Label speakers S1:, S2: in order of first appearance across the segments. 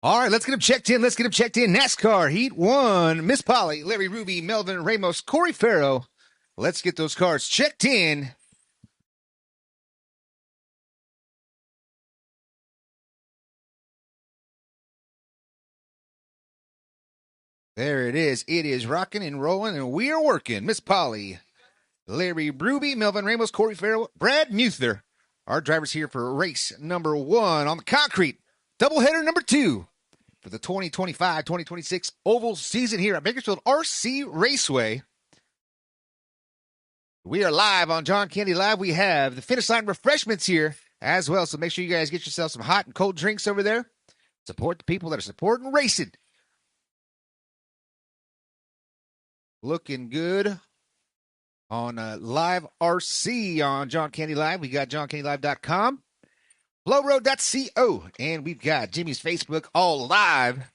S1: All right, let's get him checked in. NASCAR Heat 1. Miss Polly, Larry Ruby, Melvin Ramos, Corey Farrow. Let's get those cars checked in. There it is. It is rocking and rolling, and we are working. Miss Polly, Larry Ruby, Melvin Ramos, Corey Farrow, Brad Muther. Our drivers here for race number 1 on the concrete. Doubleheader number 2 for the 2025-2026 oval season here at Bakersfield RC Raceway. We are live on John Candy Live. We have the finish line refreshments here as well, so make sure you guys get yourself some hot and cold drinks over there. Support the people that are supporting racing. Looking good on Live RC on John Candy Live. We got johncandylive.com, flowroad.co, and we've got Jimmy's Facebook all live.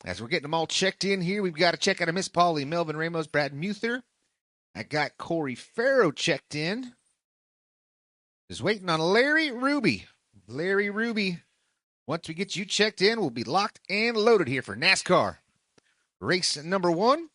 S1: As we're getting them all checked in here, we've got to check out Miss Polly, Melvin Ramos, Brad Muther. I got Corey Farrow checked in. Just waiting on Larry Ruby. Larry Ruby, once we get you checked in, we'll be locked and loaded here for NASCAR. Race number 1.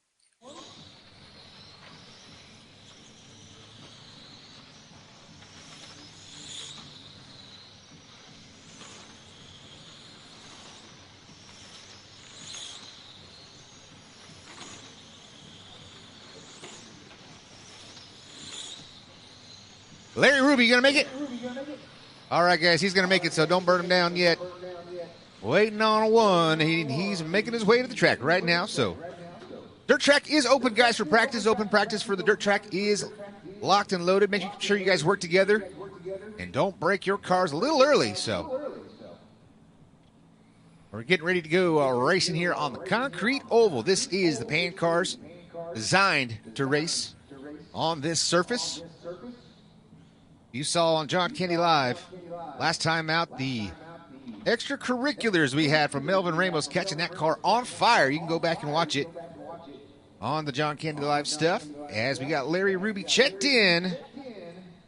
S1: Larry Ruby, you going to make it? All right, guys, he's going to make it, so don't burn him down yet. Waiting on one. He's making his way to the track right now, so. Dirt track is open, guys, for practice. Open practice for the dirt track is locked and loaded. Make sure you guys work together. And don't break your cars a little early, so. We're getting ready to go racing here on the concrete oval. This is the Pan cars designed to race on this surface. You saw on John Candy Live last time out the extracurriculars we had from Melvin Ramos catching that car on fire. You can go back and watch it on the John Candy Live stuff. As we got Larry Ruby checked in,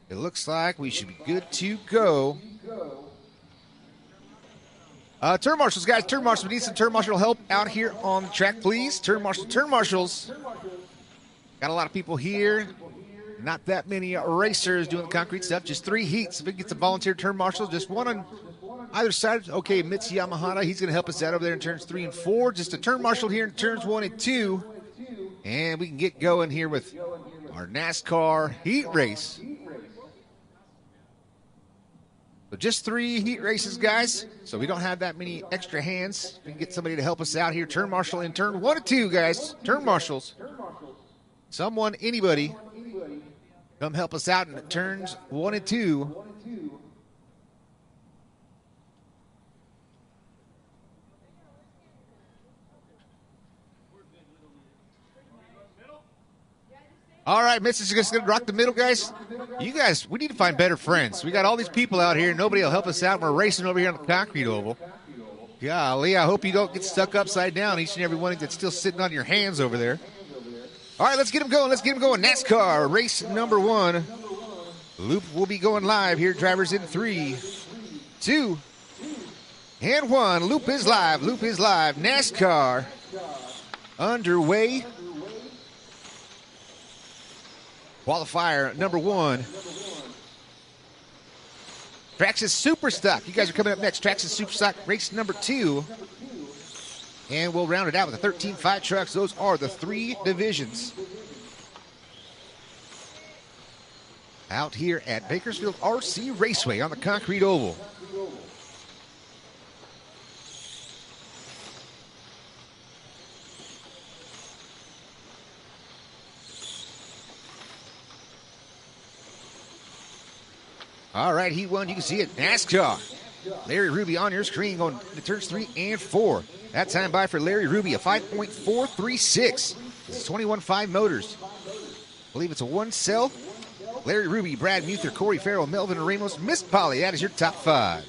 S1: it looks like we should be good to go. Turn marshals, guys, turn marshals. We need some turn marshal help out here on the track, please. Turn marshals. Got a lot of people here. Not that many racers doing the concrete stuff. Just 3 heats. If we can get some volunteer turn marshals, just one on either side. Okay, Mitz Yamahata, he's going to help us out over there in turns 3 and 4. Just a turn marshal here in turns 1 and 2. And we can get going here with our NASCAR heat race. So just 3 heat races, guys. So we don't have that many extra hands. We can get somebody to help us out here. Turn marshal in turn 1 and 2, guys. Turn marshals. Someone, anybody. Come help us out in turns 1 and 2. All right, Mitch is just going to rock the middle, guys. You guys, we need to find better friends. We got all these people out here. Nobody will help us out. We're racing over here on the concrete oval. Golly, I hope you don't get stuck upside down, each and every one that's still sitting on your hands over there. All right, let's get them going. NASCAR race number 1. Loop will be going live here. Drivers in 3, 2, and 1. Loop is live. NASCAR underway. Qualifier number 1. Traxxas Super Stock. You guys are coming up next. Traxxas Super Stock race number 2. And we'll round it out with the 13.5 trucks. Those are the 3 divisions. Out here at Bakersfield RC Raceway on the concrete oval. All right, Heat 1, you can see it. NASCAR. Larry Ruby on your screen going to turns 3 and 4. That time by for Larry Ruby, a 5.436. This is 21.5 motors. I believe it's a 1-cell. Larry Ruby, Brad Muther, Corey Farrell, Melvin Ramos, Miss Polly. That is your top 5.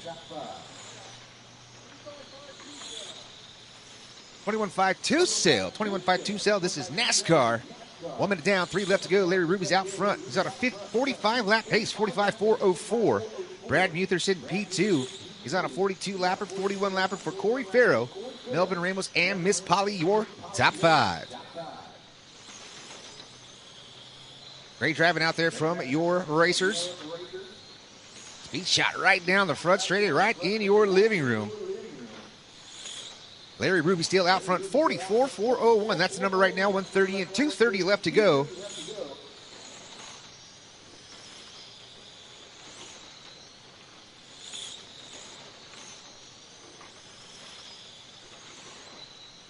S1: 21.5 2-cell. 21.5 2-cell. This is NASCAR. 1 minute down, 3 left to go. Larry Ruby's out front. He's on a 45 lap pace, 45.404. Brad Muther sitting P2. He's on a 42 lapper, 41 lapper for Corey Farrow. Melvin Ramos, and Miss Polly, your top 5. Great driving out there from your racers. Speed shot right down the front straight, right in your living room. Larry Ruby still out front, 44.401. That's the number right now, 130 and 230 left to go.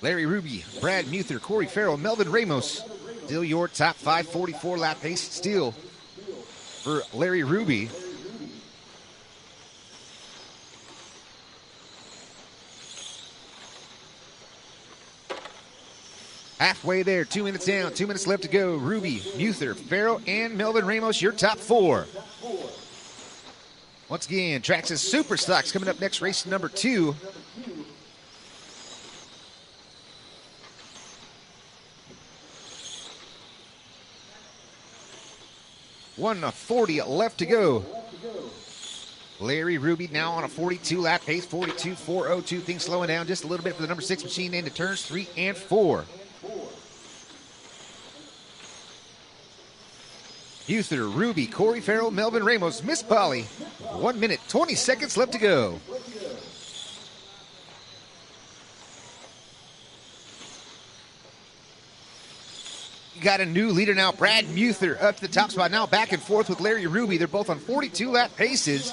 S1: Larry Ruby, Brad Muther, Corey Farrell, Melvin Ramos. Still your top 5, 44 lap pace still for Larry Ruby. Halfway there, 2 minutes down, 2 minutes left to go. Ruby, Muther, Farrell, and Melvin Ramos, your top 4. Once again, Traxxas Super Stocks coming up next, race number 2. .140 left to go. Larry Ruby now on a 42 lap pace, 42.402. Things slowing down just a little bit for the number 6 machine into turns 3 and 4. Muther, Ruby, Corey Farrell, Melvin Ramos, Miss Polly. 1 minute, 20 seconds left to go. Got a new leader now, Brad Muther up to the top spot. Now back and forth with Larry Ruby. They're both on 42 lap paces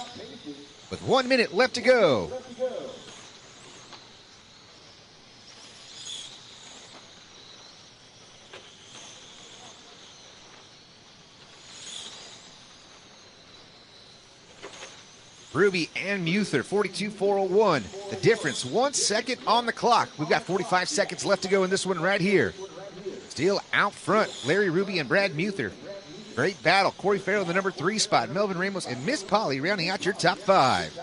S1: with 1 minute left to go. Ruby and Muther, 42.401. The difference, 1 second on the clock. We've got 45 seconds left to go in this one right here. Still out front, Larry Ruby and Brad Muther. Great battle. Corey Farrell in the number 3 spot. Melvin Ramos and Miss Polly rounding out your top 5.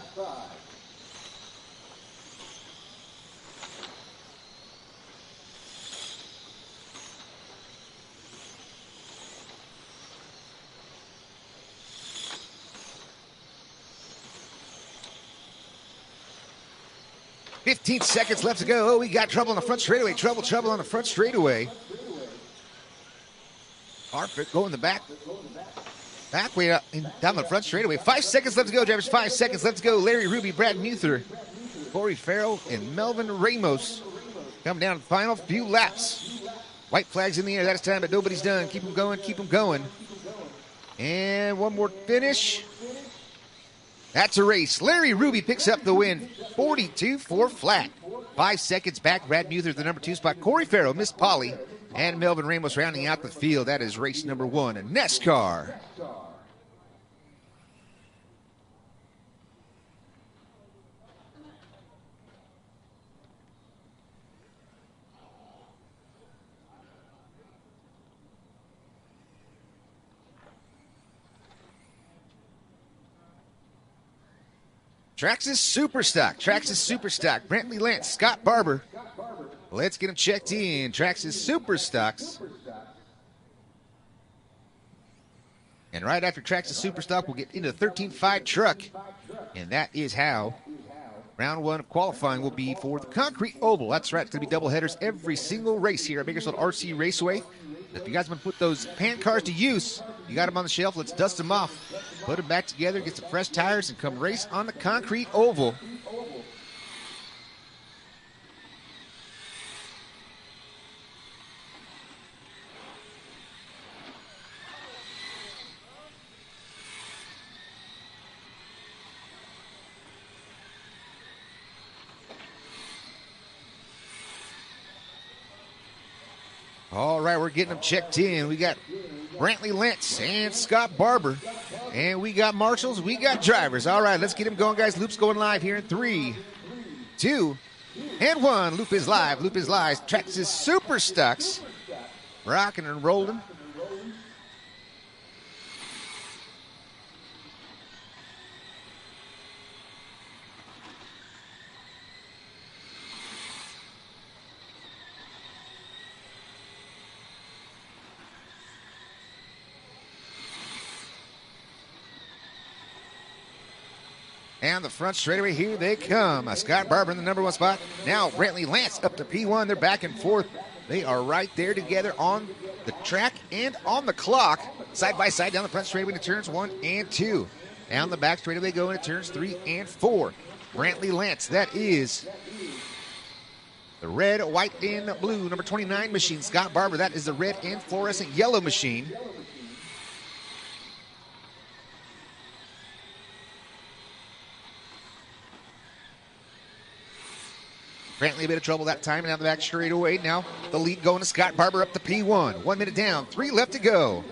S1: .15 seconds left to go. Oh, we got trouble on the front straightaway. Trouble on the front straightaway. Hartford going the back way up and down the front straightaway. 5 seconds left to go, drivers. 5 seconds left to go. Larry Ruby, Brad Muther, Corey Farrell, and Melvin Ramos come down the final few laps. White flags in the air that time, but nobody's done. Keep them going, keep them going. And one more finish. That's a race. Larry Ruby picks up the win, 42.4 flat. 5 seconds back, Brad Muther, the number 2 spot. Corey Farrell, Miss Polly, and Melvin Ramos rounding out the field. That is race number 1 in NASCAR. Traxxas Super Stock. Traxxas Super Stock. Brentley Lance, Scott Barber. Let's get them checked in. Traxxas Super Stocks. And right after Traxxas Super Stock, we'll get into the 13.5 truck. And that is how round 1 of qualifying will be for the Concrete Oval. That's right. It's going to be double headers every single race here at Bakersfield RC Raceway. If you guys want to put those pan cars to use, you got them on the shelf. Let's dust them off. Put them back together, get some fresh tires, and come race on the Concrete Oval. All right, we're getting them checked in. We got Brantley Lentz and Scott Barber. And we got marshals, we got drivers. All right, let's get them going, guys. Loop's going live here in 3, 2, and 1. Loop is live. Loop is live. Traxxas Super Stocks. Rocking and rolling. And the front straightaway, here they come. Scott Barber in the number 1 spot. Now Brantley Lance up to P1. They're back and forth. They are right there together on the track and on the clock. Side by side down the front straightaway to turns 1 and 2. Down the back straightaway go into turns 3 and 4. Brantley Lance, that is the red, white, and blue number 29 machine. Scott Barber, that is the red and fluorescent yellow machine. Brantley a bit of trouble that time, and down the back straightaway. Now the lead going to Scott Barber up to P1. 1 minute down, 3 left to go.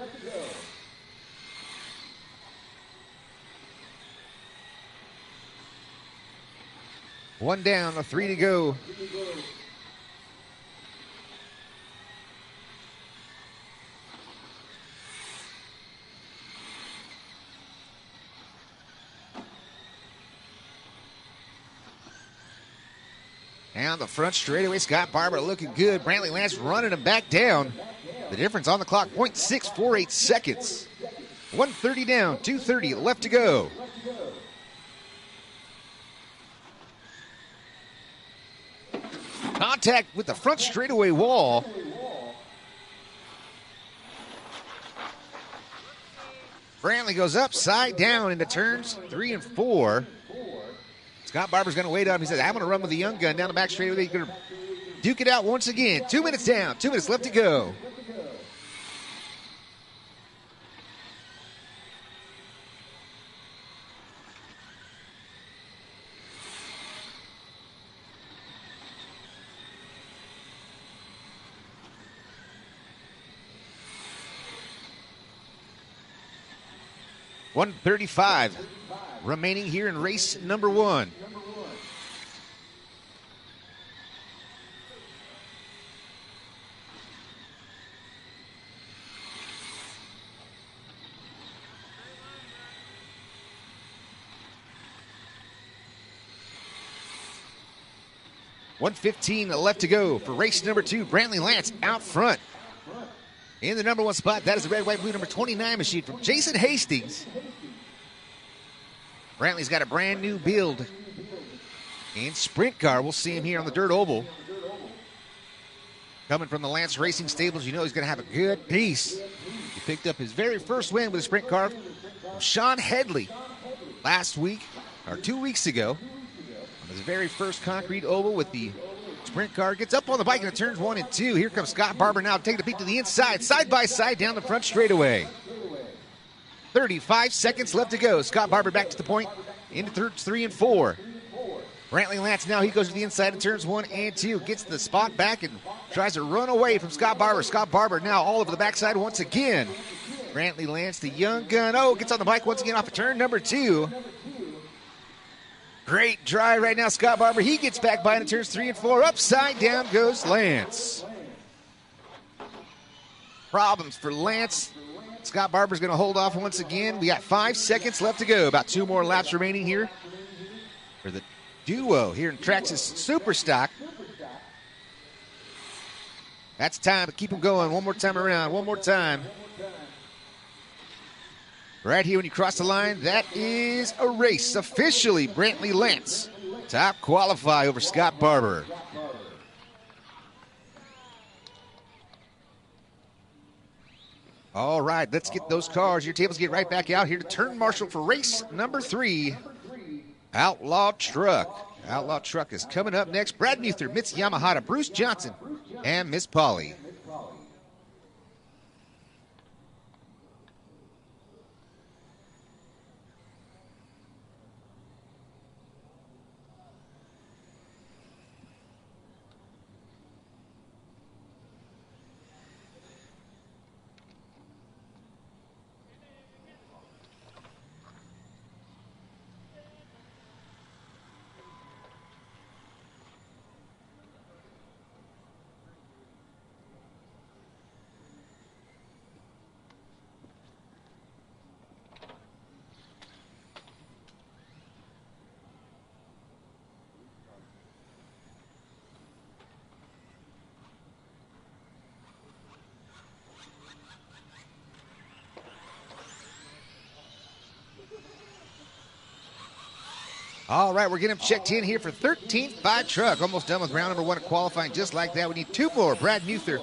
S1: One down, 3 to go. Down the front straightaway, Scott Barber looking good. Brantley Lance running him back down. The difference on the clock, 0.648 seconds. 1:30 down, 2:30 left to go. Contact with the front straightaway wall. Brantley goes upside down into turns 3 and 4. Scott Barber's going to wait on him. He says, I'm going to run with the young gun down the back straightaway. He's going to duke it out once again. 2 minutes down, 2 minutes left to go. $1:35 remaining here in race number 1. $1:15 left to go for race number 2. Brantley Lance out front. In the number 1 spot, that is the red, white, blue number 29 machine from Jason Hastings. Brantley's got a brand new build and sprint car. We'll see him here on the dirt oval. Coming from the Lance Racing Stables, you know he's going to have a good piece. He picked up his very first win with a sprint car from Sean Headley last week, or 2 weeks ago, on his very first concrete oval with the sprint car. Gets up on the bike and it turns 1 and 2. Here comes Scott Barber now taking a peek to the inside, side by side down the front straightaway. 35 seconds left to go. Scott Barber back to the point into turns 3 and 4. Brantley Lance now, he goes to the inside and turns 1 and 2. Gets the spot back and tries to run away from Scott Barber. Scott Barber now all over the backside once again. Brantley Lance, the young gun. Oh, gets on the bike once again off of turn number 2. Great drive right now, Scott Barber. He gets back by into turns 3 and 4. Upside down goes Lance. Problems for Lance. Scott Barber's going to hold off once again. We got 5 seconds left to go. About 2 more laps remaining here for the duo here in Traxxas Superstock. That's time to keep them going. One more time around. One more time. Right here when you cross the line, that is a race. Officially, Brantley Lance top qualify over Scott Barber. All right, let's get those cars. Your tables get right back out here to turn marshal for race number 3. Outlaw Truck. Outlaw Truck is coming up next. Brad Muther, Mitz Yamahata, Bruce Johnson, and Miss Polly. All right, we're getting them checked in here for 13.5 truck. Almost done with round number 1 of qualifying. Just like that, we need 2 more. Brad Muther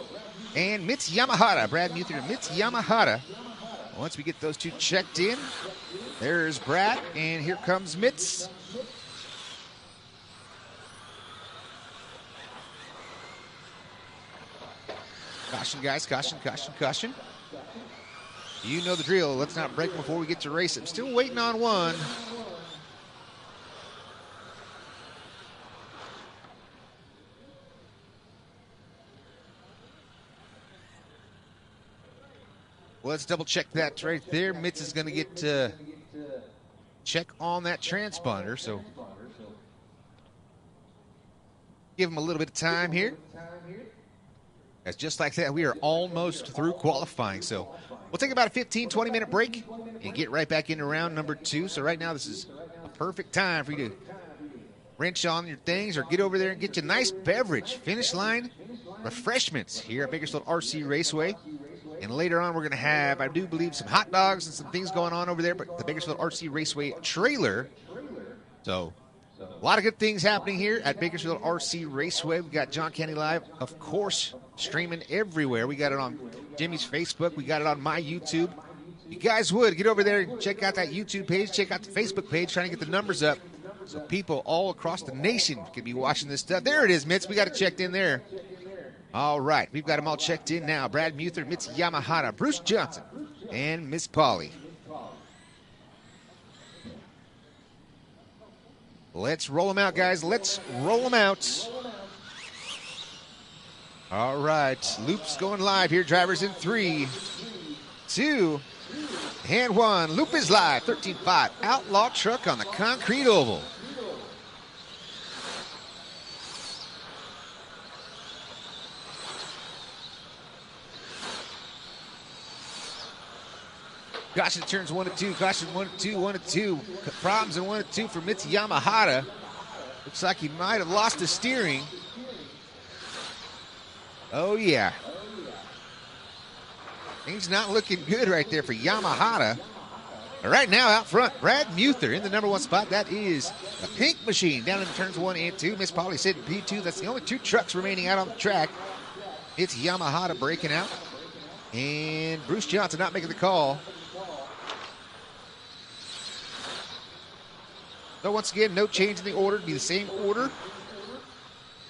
S1: and Mitz Yamahata. Brad Muther and Mitz Yamahata. Once we get those 2 checked in, there's Brad, and here comes Mitz. Caution, guys. Caution, caution, caution. You know the drill. Let's not break before we get to race it. I'm still waiting on one. Well, let's double check that right there. Mitz is going to get check on that transponder. So give him a little bit of time here. As just like that, we are almost through qualifying. So we'll take about a 15, 20-minute break and get right back into round number 2. So right now, this is a perfect time for you to wrench on your things or get over there and get you a nice beverage. Finish line refreshments here at Bakersfield RC Raceway. And later on, we're going to have, I do believe, some hot dogs and some things going on over there, but the Bakersfield RC Raceway trailer. So a lot of good things happening here at Bakersfield RC Raceway. We got John Candy Live, of course, streaming everywhere. We got it on Jimmy's Facebook. We got it on my YouTube. You guys would get over there and check out that YouTube page, check out the Facebook page, trying to get the numbers up so people all across the nation can be watching this stuff. There it is, Mitz. We got it checked in there. All right, we've got them all checked in now. Brad Muther, Mitz Yamahata, Bruce Johnson, and Miss Polly. Let's roll them out, guys. Let's roll them out. All right, loop's going live here. Drivers in 3, 2, and 1. Loop is live. 13.5 Outlaw truck on the concrete oval. Caution turns 1 and 2. Caution 1 and 2, 1 and 2. Problems in 1 and 2 for Mitz Yamahata. Looks like he might have lost the steering. Oh, yeah. Things not looking good right there for Yamahata. Right now, out front, Brad Muther in the number 1 spot. That is the pink machine down in turns 1 and 2. Miss Polly sitting P2. That's the only 2 trucks remaining out on the track. It's Yamahata breaking out. And Bruce Johnson not making the call. So once again, no change in the order. It'll be the same order.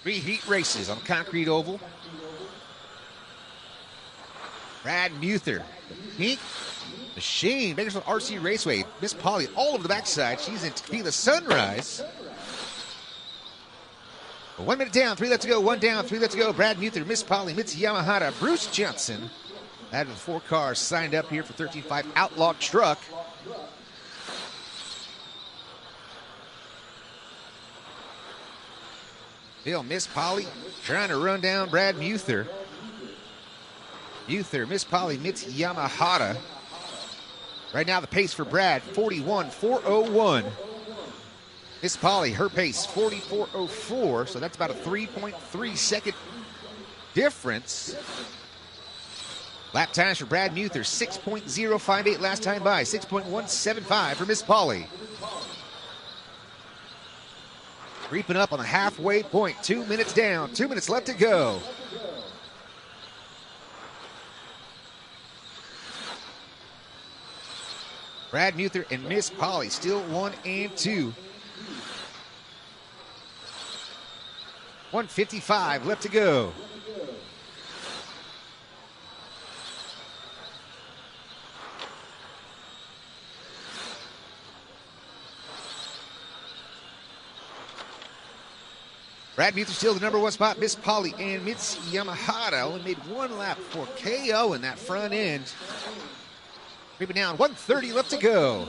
S1: 3 heat races on the concrete oval. Brad Muther, the pink machine, Bakersfield RC Raceway. Miss Polly all over the backside. She's in Tequila Sunrise. 1 minute down, 3 left to go, 1 down, 3 left to go. Brad Muther, Miss Polly, Mitz Yamahata, Bruce Johnson. Out of the 4 cars signed up here for 13.5 Outlaw truck. Still, Miss Polly trying to run down Brad Muther. Muther, Miss Polly, Mitz Yamahata. Right now, the pace for Brad, 41.401. Miss Polly, her pace, 44.04. So that's about a 3.3 second difference. Lap times for Brad Muther, 6.058 last time by, 6.175 for Miss Polly. Creeping up on the halfway point, 2 minutes down, 2 minutes left to go. Brad Muther and Miss Polly still 1 and 2. 1:55 left to go. Brad Muther still the number 1 spot. Miss Polly and Mitz Yamahata only made 1 lap for KO in that front end. Creeping down, 1:30 left to go.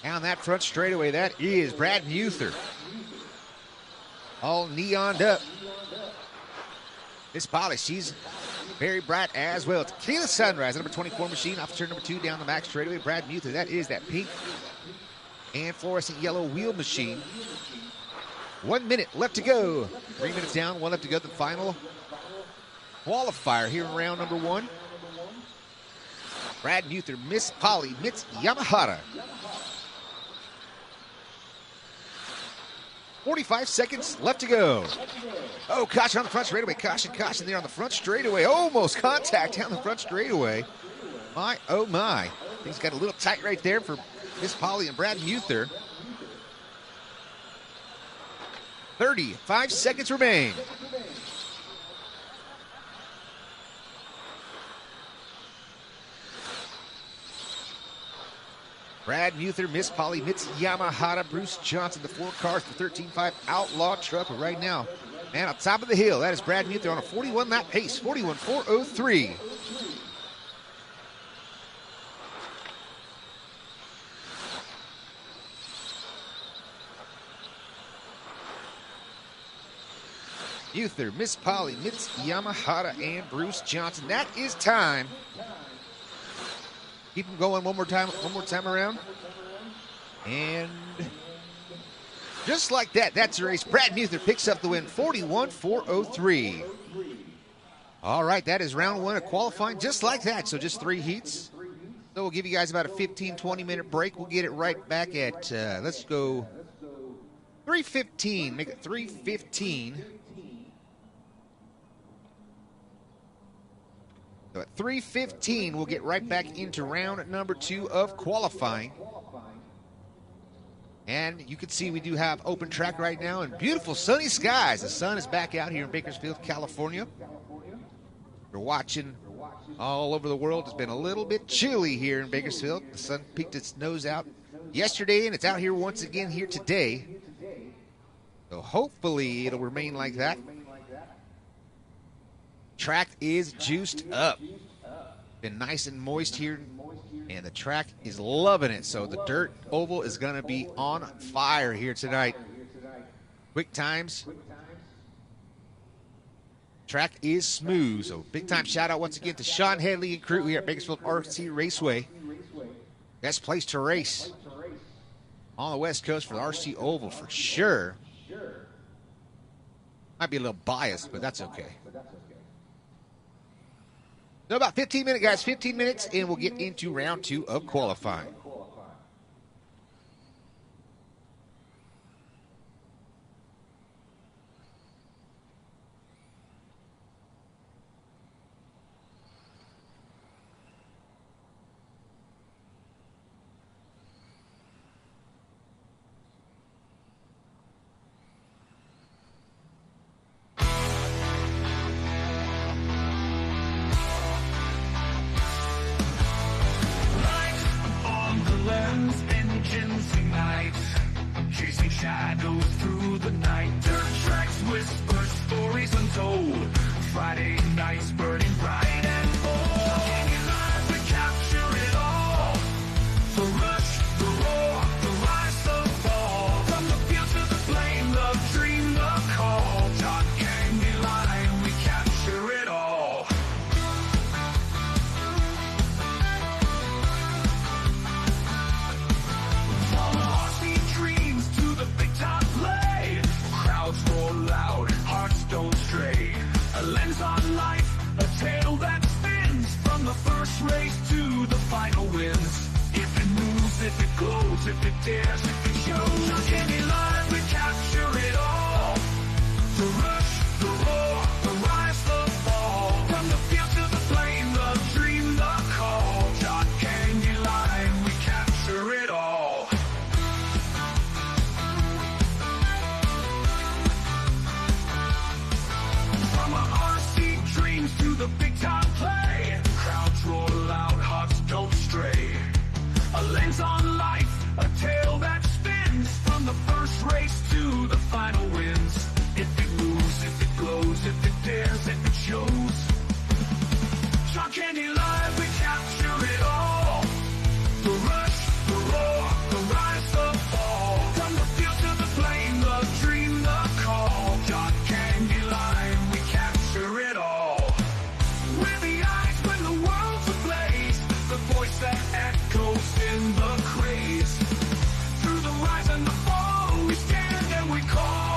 S1: Down that front straightaway, that is Brad Muther. All neoned up. Miss Polly, she's very bright as well. Tequila Sunrise, number 24 machine, off turn number 2 down the max straightaway. Brad Muther, that is that pink and fluorescent yellow wheel machine. 1 minute left to go. 3 minutes down, 1 left to go. The final qualifier here in round number 1. Brad Muther, Miss Polly, Mitz Yamahata. 45 seconds left to go. Oh, caution on the front straightaway. Caution there on the front straightaway. Almost contact down the front straightaway. My, oh my. Things got a little tight right there for Miss Polly and Brad Muther. 35 seconds remain. Brad Muther, Miss Polly, Mitz Yamahata, Bruce Johnson, the 4 cars, the 13.5 Outlaw truck. But right now, man, on top of the hill, that is Brad Muther on a 41-lap pace, 41.403. Muther, Miss Polly, Mitz Yamahata, and Bruce Johnson. That is time. Keep them going one more time around. And just like that, that's the race. Brad Muther picks up the win, 41.403. All right, that is round 1 of qualifying, just like that. So just 3 heats. So we'll give you guys about a 15-20 minute break. We'll get it right back at, let's go 3:15. Make it 3:15. So at 3:15, we'll get right back into round number 2 of qualifying. And you can see we do have open track right now and beautiful sunny skies. The sun is back out here in Bakersfield, California. We're watching all over the world. It's been a little bit chilly here in Bakersfield. The sun peeked its nose out yesterday, and it's out here once again here today. So hopefully it'll remain like that. Track is juiced up. Been nice and moist here, and the track is loving it. So the dirt oval is going to be on fire here tonight. Quick times. Track is smooth. So big time shout out once again to Sean Headley and crew here at Bakersfield RC Raceway. Best place to race on the West Coast for the RC Oval for sure. Might be a little biased, but that's okay. So about 15 minutes, guys, 15 minutes, and we'll get into round 2 of qualifying.
S2: Chasing shadows through the night. Dirt tracks whisper stories untold. Friday nights burning bright and bold. Hanging live, we capture it all. The rush, the roar, the rise, the fall. From the field to the flame, the dream, the call. John Candy line, we capture it all. From the RC dreams to the big time play. Crowds roar loud, hearts don't stray. A lens on life, a tale that spins. From the first race to the final wins. If it moves, if it glows, if it dares, if it shows. John Candy line, we capture it all. The rush, the roar, the rise, the fall. From the field to the flame, the dream, the call. John Candy line, we capture it all. From our RC dreams to the big time play. Crowds roar loud, hearts don't stray. A lens on life, a tale that spins. From the first race to the final wins. If it moves, if it glows, if it dares, if it shows. John Candy Live, we capture it all. The rush, the roar, the rise, the fall. From the field to the flame, the dream, the call. John Candy Line, we capture it all. We're the eyes when the world's ablaze. The voice that echoes in the craze. Through the rise and the fall, we stand and we call.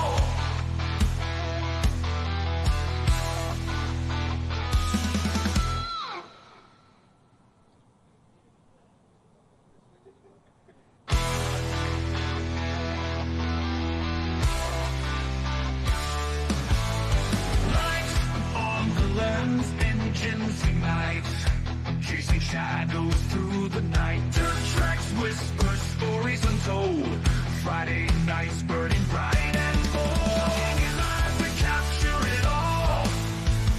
S2: whispers, stories untold. Friday nights burning bright and bold. Hanging live, we capture it all.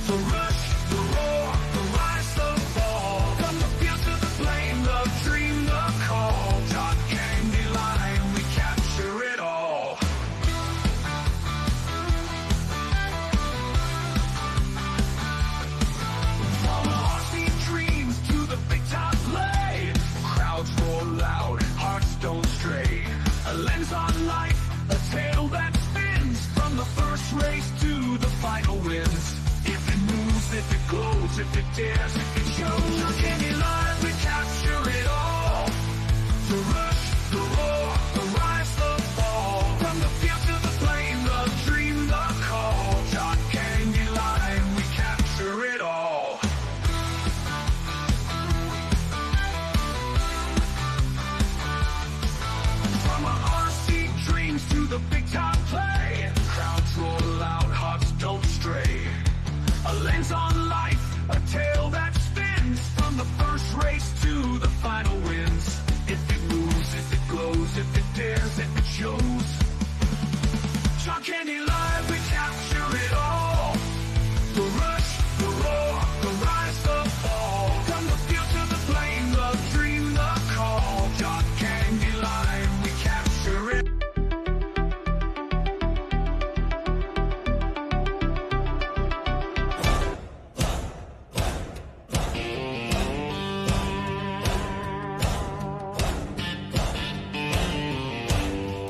S2: The rush, the roar, the rise, the fall. From the field to the flame, the dream, the call. John Candy Line, we capture it all. From RC dreams to the big top play. Crowds roar loud, hearts don't stray. A lens on life, a tale that spins. From the first race to the final wins. If it moves, if it glows, if it dares, if it shows. John Candy Live, we capture it all. The rush, the roar, the rise, the fall. From the field to the flame, the dream, the call. John Candy Live, we capture it all. From our RC dreams to the big top play. Crowds roar loud, hearts don't stray. A lens on life, a tale that spins. From the first race to the final wins. If it moves, if it glows, if it dares, if it shows. John Candy Live, we capture it all. The rush, the roar, the rise, the fall. From the field to the flame, the dream, the call. John Candy Live, we capture it.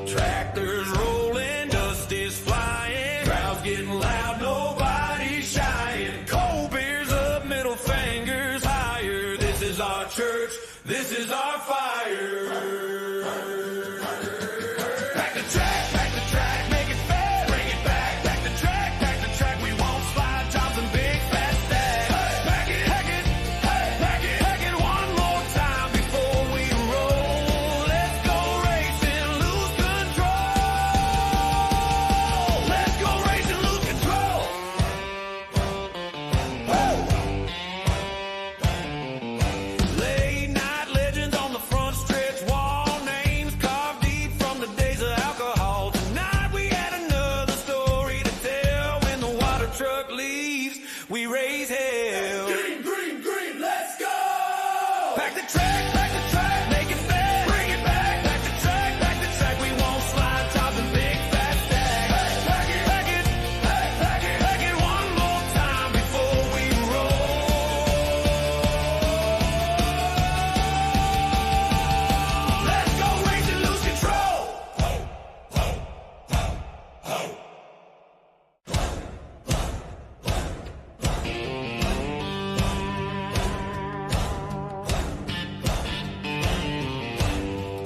S3: Tractors rolling, dust is flying, crowds getting loud, nobody's shying. Cold beers up, middle fingers higher. This is our church, this is our fire. Pack the track, make it fast, bring it back. Pack the track, we won't slide, jobs and big fat stacks. Pack it one more time before we roll. Let's go racing, lose control. Let's go racing, lose control. Late night legends on the front stretch wall, names carved deep from the days of alcohol. Tonight we had another story to tell. When the water truck leaves, we raise hell. Green, let's go! Pack the track, make it fast, bring it back. Pack the track, we won't slide, tops and big fat stacks. Pack it one more time before we roll. Let's go racing, lose control.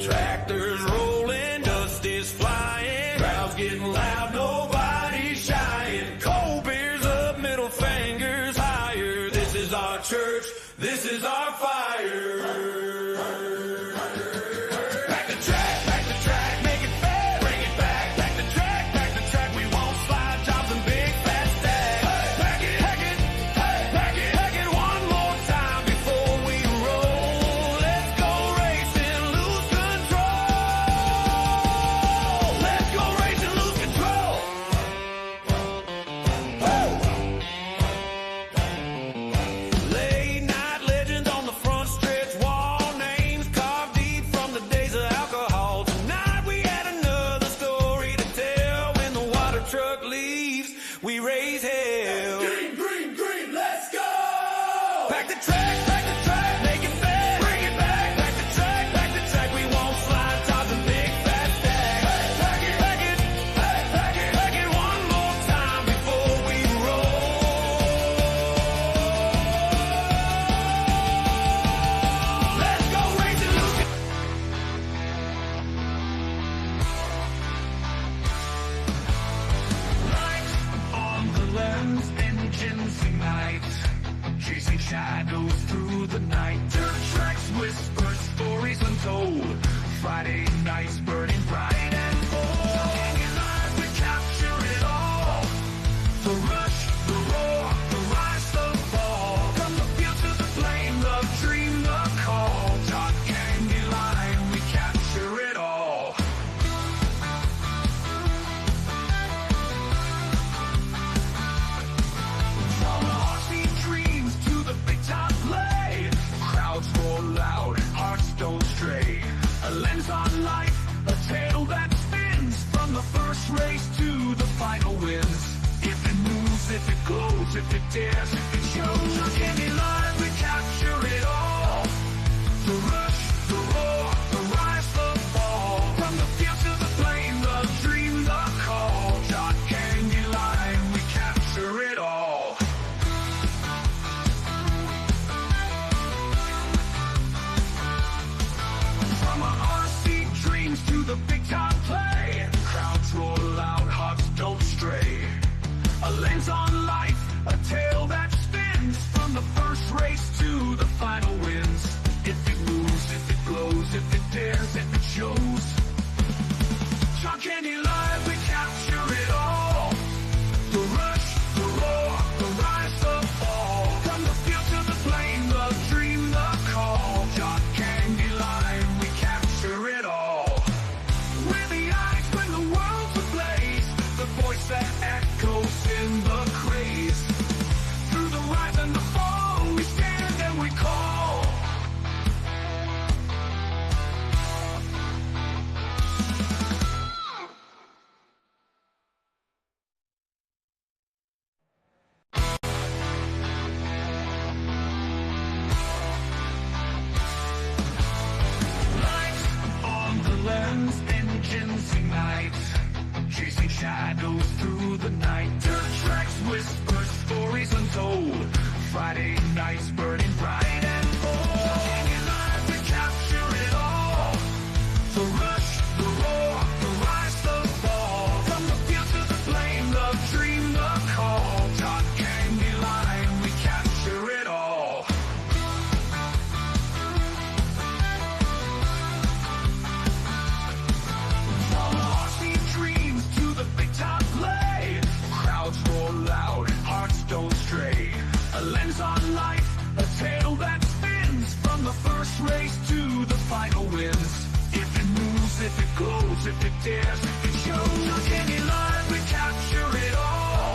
S3: Tractors rolling, dust is flying, crowds getting loud, nobody's shying. Cold beers up, middle fingers higher. This is our church, this is our fire. Pack the track, make it fast, bring it back. Pack the track, we won't slide, jobs and big fat stacks. Pack it one more time before we roll. Let's go racing, lose control. Let's go racing, lose control. Late night legends on the front stretch wall, names carved deep from the days of alcohol. Tonight we had another story to tell. When the water truck leaves, we raise hell. Green, let's go! Pack the track, make it fast, bring it back. Pack the track, we won't slide, tops and big fat stacks. Pack it one more time before we roll. Let's go racing, lose
S2: Lights on the lens, engines ignite. Chasing shadows through the night. Dirt tracks, whispers, stories untold. Friday nights burning bright and bold. Hanging live, we capture it all. The rush, the roar, the rise, the fall. From the field to the flame, the dream, the call. John Candy Line, we A lens on life, a tale that spins from the first race to the final wins. If it moves, if it glows, if it dares, if it shows, on Candy Live we capture it all. The rush, the roar, the rise, the fall. From the field to the plain, the dream, the call. John Candy Live, we capture it all. From our RC dreams to the big time play, crowds roar loud, hearts don't stray. A lens on life, a tale that spins from the first race to the final wins. If it moves, if it glows, if it dares, if it shows. John Candy Live, we capture it all. The rush, the roar, the rise, the fall. From the field to the plain, the dream, the call. John Candy Live, we capture it all. We're the eyes when the world's ablaze, the voice that echoes in the craze. Through the rise and the fall, we stand and we call. Lights on the lens, engines ignite, chasing shadows through the night. Dirt tracks whisper stories untold, Friday nights burning bright and bold. Candy Live, we capture it all. The rush, the roar, the rise, the fall. From the field to the plain, the dream, the call. John Candy Live, we capture it all. From RC dreams to the big time play, crowds roar loud, hearts don't stray. A lens on life, a tale that spins from the first race to the final wins. If it moves, if it glows, if it dares, if it shows. On Candy Live, we capture it all.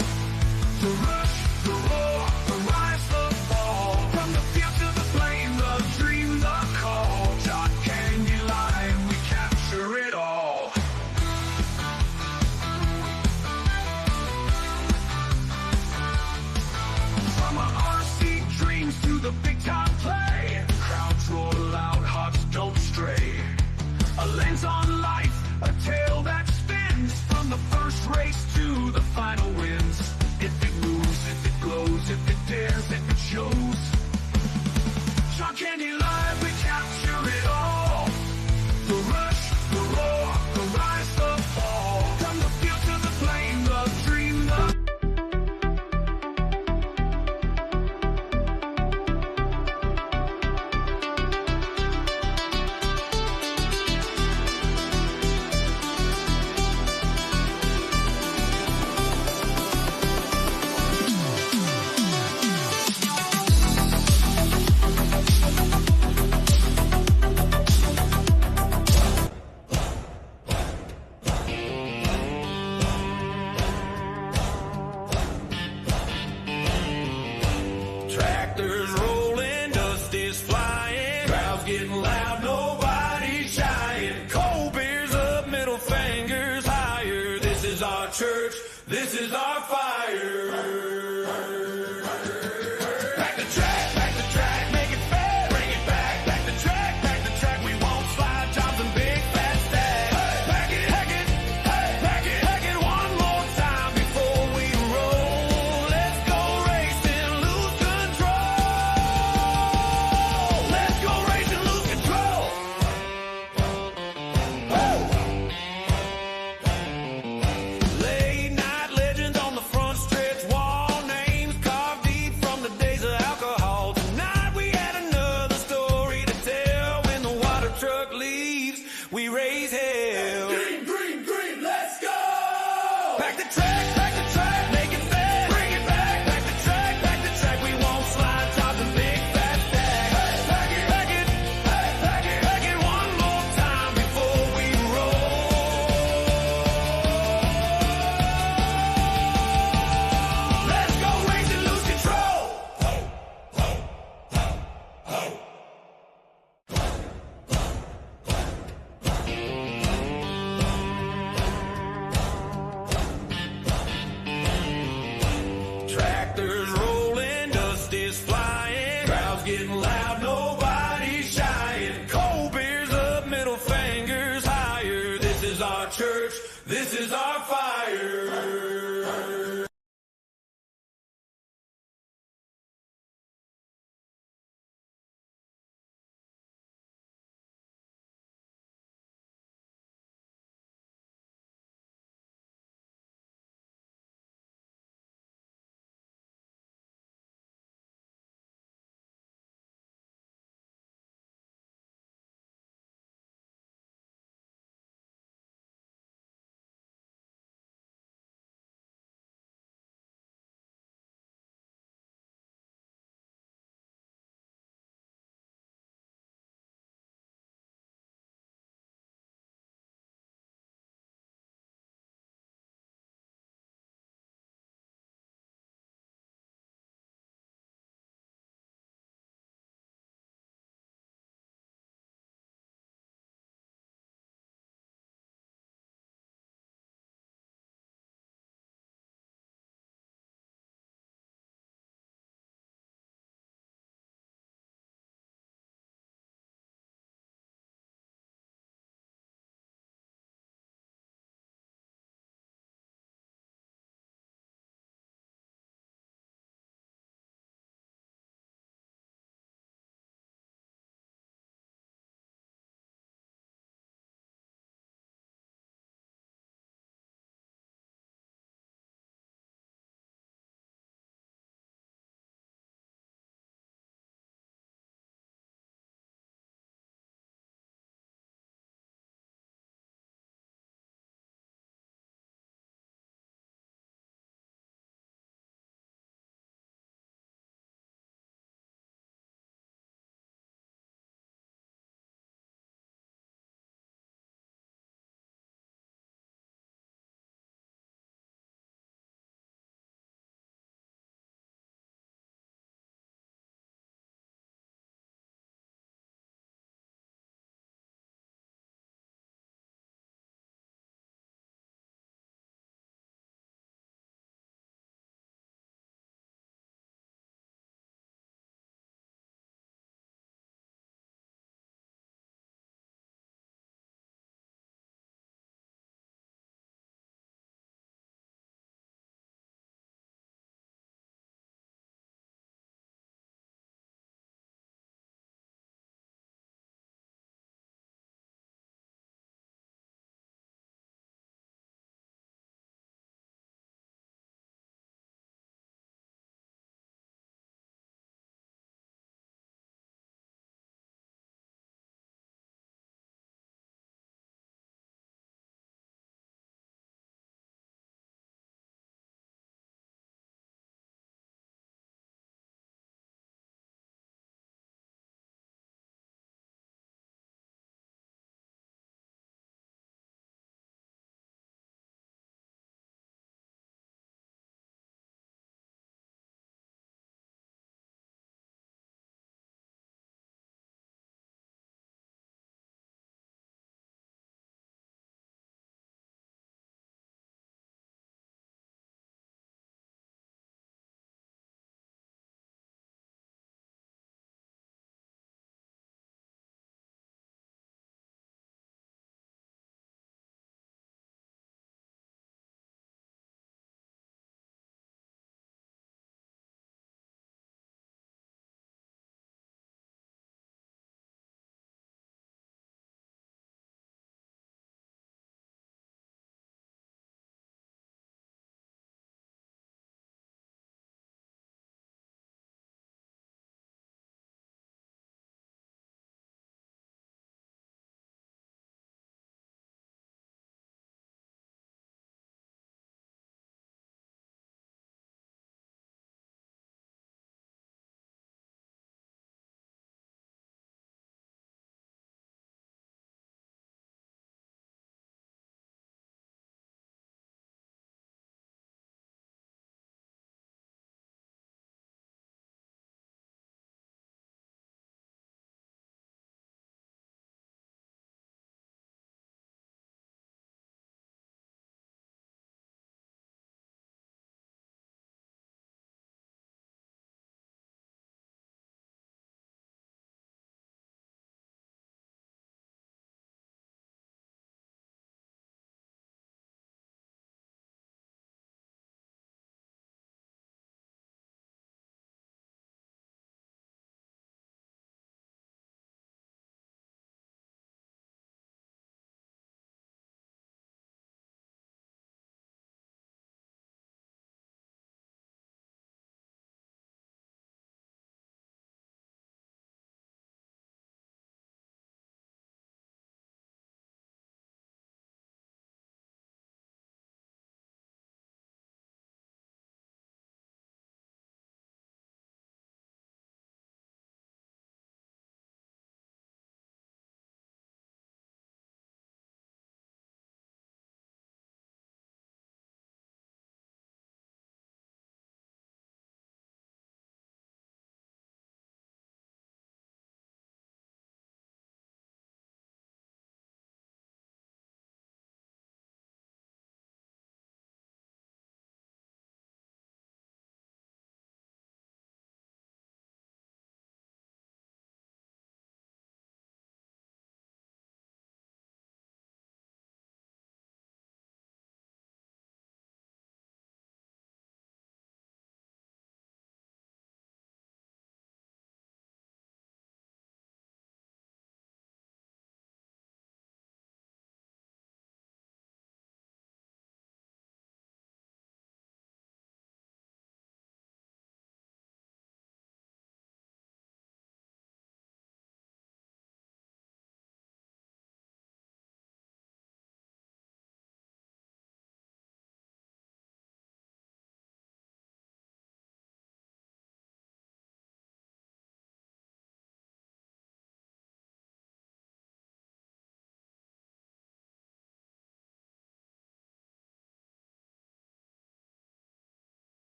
S2: The rush, the roar, the rise, the fall. From the field to the plain, the dream, the call. John Candy Live, we capture it all. From our RC dreams to the big time play, crowds roar loud, hearts don't stray. A lens on life, a tale that spins from the first race to the final wins. If it moves, if it glows, if it dares, if it shows. John Candy Live, we capture it all. The rush, the roar, the rise, the fall. From the field to the plain, the dream, the
S3: Tractors rolling, dust is flying, crowds getting loud, nobody's shying. Cold beers up, middle fingers higher. This is our church, this is our fire. Back the track, make it fair, bring it back. Back the track, we won't slide jobs and big fat stacks. Pack it one more time before we roll. Let's go racing, lose control. Let's go racing, lose control. Late night legends on the front stretch wall, names carved deep from the days of alcohol. Tonight we had another story to tell. When the water truck leaves, we raise hell. Green, let's go! Back the track, make it fair, bring it back. Back the track, we won't slide jobs and big fat stacks. Pack it one more time before we roll. Let's go race and lose control. church. This is our fire.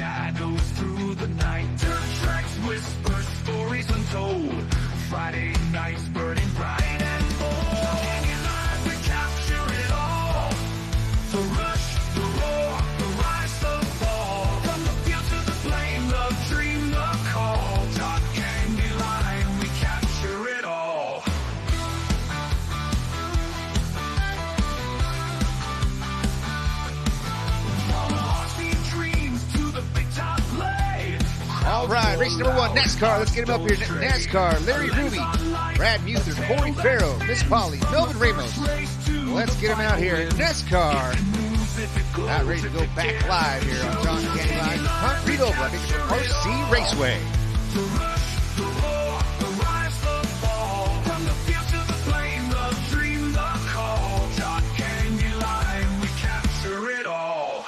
S2: shadows through the night. Dirt tracks whisper stories untold. Friday nights burning bright and bold. Hanging live, we capture it all. The rush, the roar, the rise, the fall. From the field to the flame, the dream, the call. John Candy Live, we capture it all. From RC dreams to the big top play.
S1: All right, race number 1, NASCAR. Let's get him up here. NASCAR, Larry Ruby, Brad Muther, Corey Farrell, Miss Polly, Melvin Ramos. Let's get him out here. NASCAR. Not ready to go back live here on John Candy Live. Concrete Oval, I think it's RC Raceway.
S2: The rush, the roar, the rise, the fall. From the field to the flame, the dream, the call. John Candy Live, we capture it all.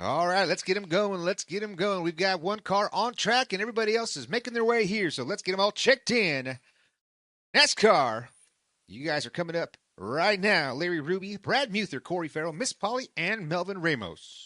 S1: All right, let's get him going. Let's get him going. We've got one car on track, and everybody else is making their way here. So let's get them all checked in. NASCAR, you guys are coming up right now. Larry Ruby, Brad Muther, Corey Farrell, Miss Polly, and Melvin Ramos.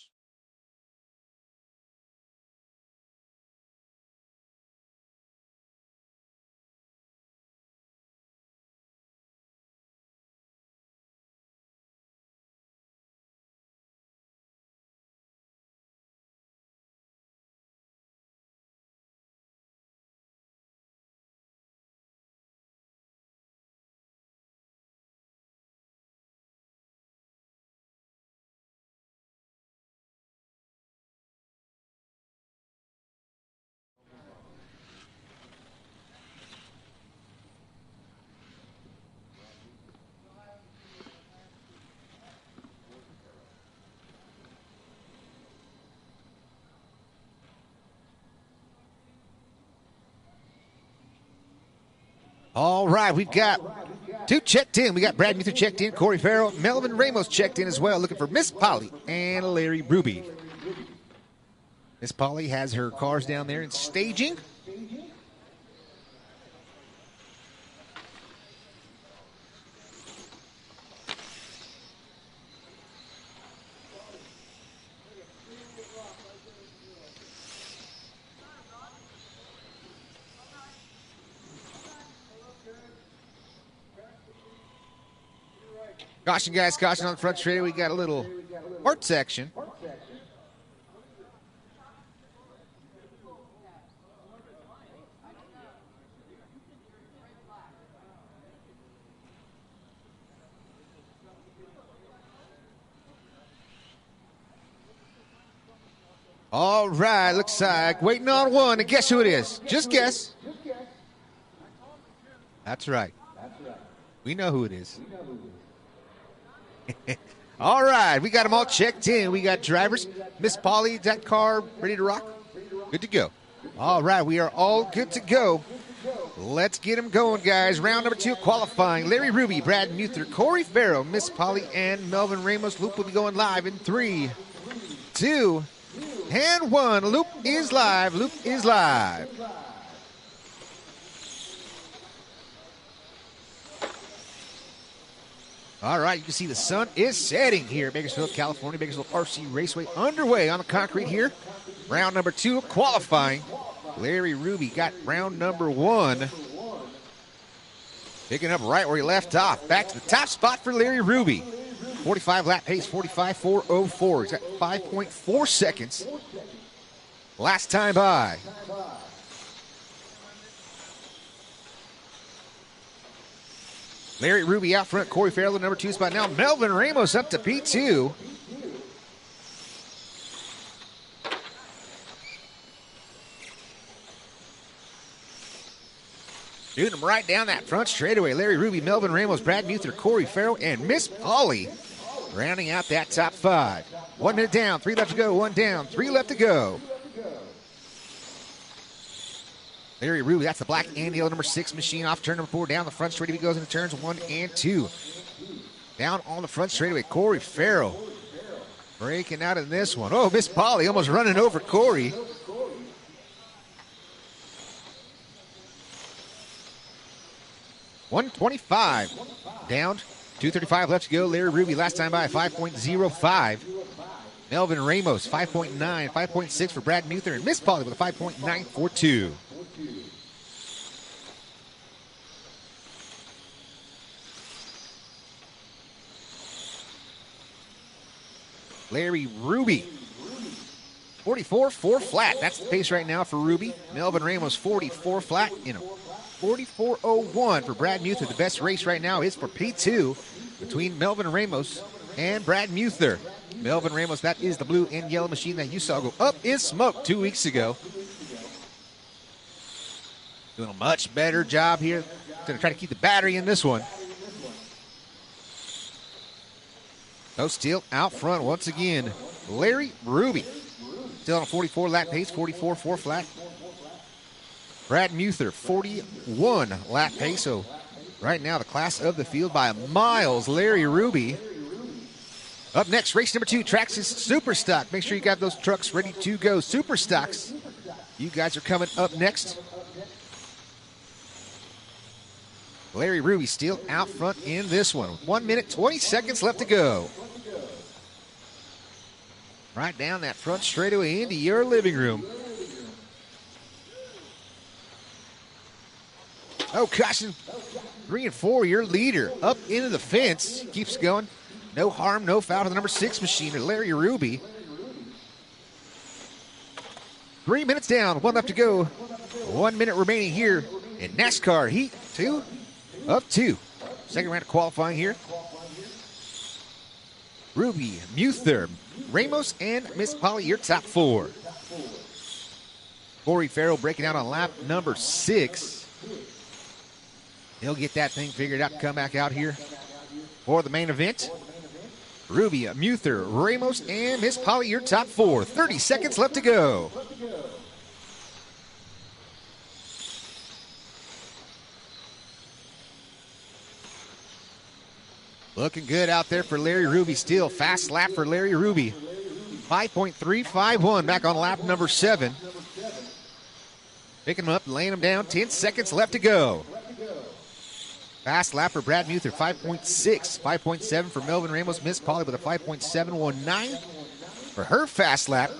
S1: All right, we've got 2 checked in. We got Brad Muther checked in, Corey Farrell, Melvin Ramos checked in as well, looking for Miss Polly and Larry Ruby. Miss Polly has her cars down there in staging. Caution, guys, caution on the front straightaway. We got a little art section. All right, looks like waiting on one, and guess who it is? Just guess. That's right. We know who it is. All right, we got them all checked in. We got drivers. Miss Polly, that car ready to rock? Good to go. All right, we are all good to go. Let's get them going, guys. Round number 2 qualifying. Larry Ruby, Brad Muther, Corey Farrell, Miss Polly, and Melvin Ramos. Loop will be going live in 3, 2, and 1. Loop is live. Loop is live. All right, you can see the sun is setting here at Bakersfield, California. Bakersfield RC Raceway underway on the concrete here. Round number 2 qualifying. Larry Ruby got round number 1. Picking up right where he left off. Back to the top spot for Larry Ruby. 45 lap pace, 45.404. He's got 5.4 seconds. Last time by. Larry Ruby out front, Corey Farrell, the number 2 spot. Now Melvin Ramos up to P2. Shooting them right down that front straightaway. Larry Ruby, Melvin Ramos, Brad Muther, Corey Farrell, and Miss Polly rounding out that top 5. 1 minute down, 3 left to go, 1 down, 3 left to go. Larry Ruby, that's the black and yellow number 6 machine off turn number 4. Down the front straightaway goes into turns 1 and 2. Down on the front straightaway, Corey Farrell breaking out in this one. Oh, Miss Polly almost running over Corey. 125 down. 2:35 left to go. Larry Ruby last time by 5.05. Melvin Ramos 5.9, 5.6 for Brad Muther, and Miss Polly with a 5.942. Larry Ruby 44.4 flat. That's the pace right now for Ruby. Melvin Ramos 44 flat in a 44.01 for Brad Muther. The best race right now is for P2 between Melvin Ramos and Brad Muther. Melvin Ramos, that is the blue and yellow machine that you saw go up in smoke 2 weeks ago. Doing a much better job here. Going to try to keep the battery in this one. No steal out front once again. Larry Ruby. Still on a 44 lap pace, 44.4 flat. Brad Muther, 41 lap pace. So right now the class of the field by miles. Larry Ruby. Up next, race number 2, Traxxas Super Stock. Make sure you got those trucks ready to go. Super Stocks. You guys are coming up next. Larry Ruby still out front in this one. 1 minute, 20 seconds left to go. Right down that front straightaway into your living room. Oh, caution. 3 and 4, your leader. Up into the fence. Keeps going. No harm, no foul to the number 6 machine, Larry Ruby. 3 minutes down, 1 left to go. 1 minute remaining here in NASCAR Heat 2 of 2. Second round of qualifying here. Ruby, Muther, Ramos, and Miss Polly, your top 4. Corey Farrell breaking out on lap number 6. He'll get that thing figured out to come back out here for the main event. Ruby, Muther, Ramos, and Miss Polly, your top 4. 30 seconds left to go. Looking good out there for Larry Ruby still. Fast lap for Larry Ruby. 5.351 back on lap number 7. Picking him up, laying him down. 10 seconds left to go. Fast lap for Brad Muther, 5.6. 5.7 for Melvin Ramos. Miss Polly with a 5.719 for her fast lap.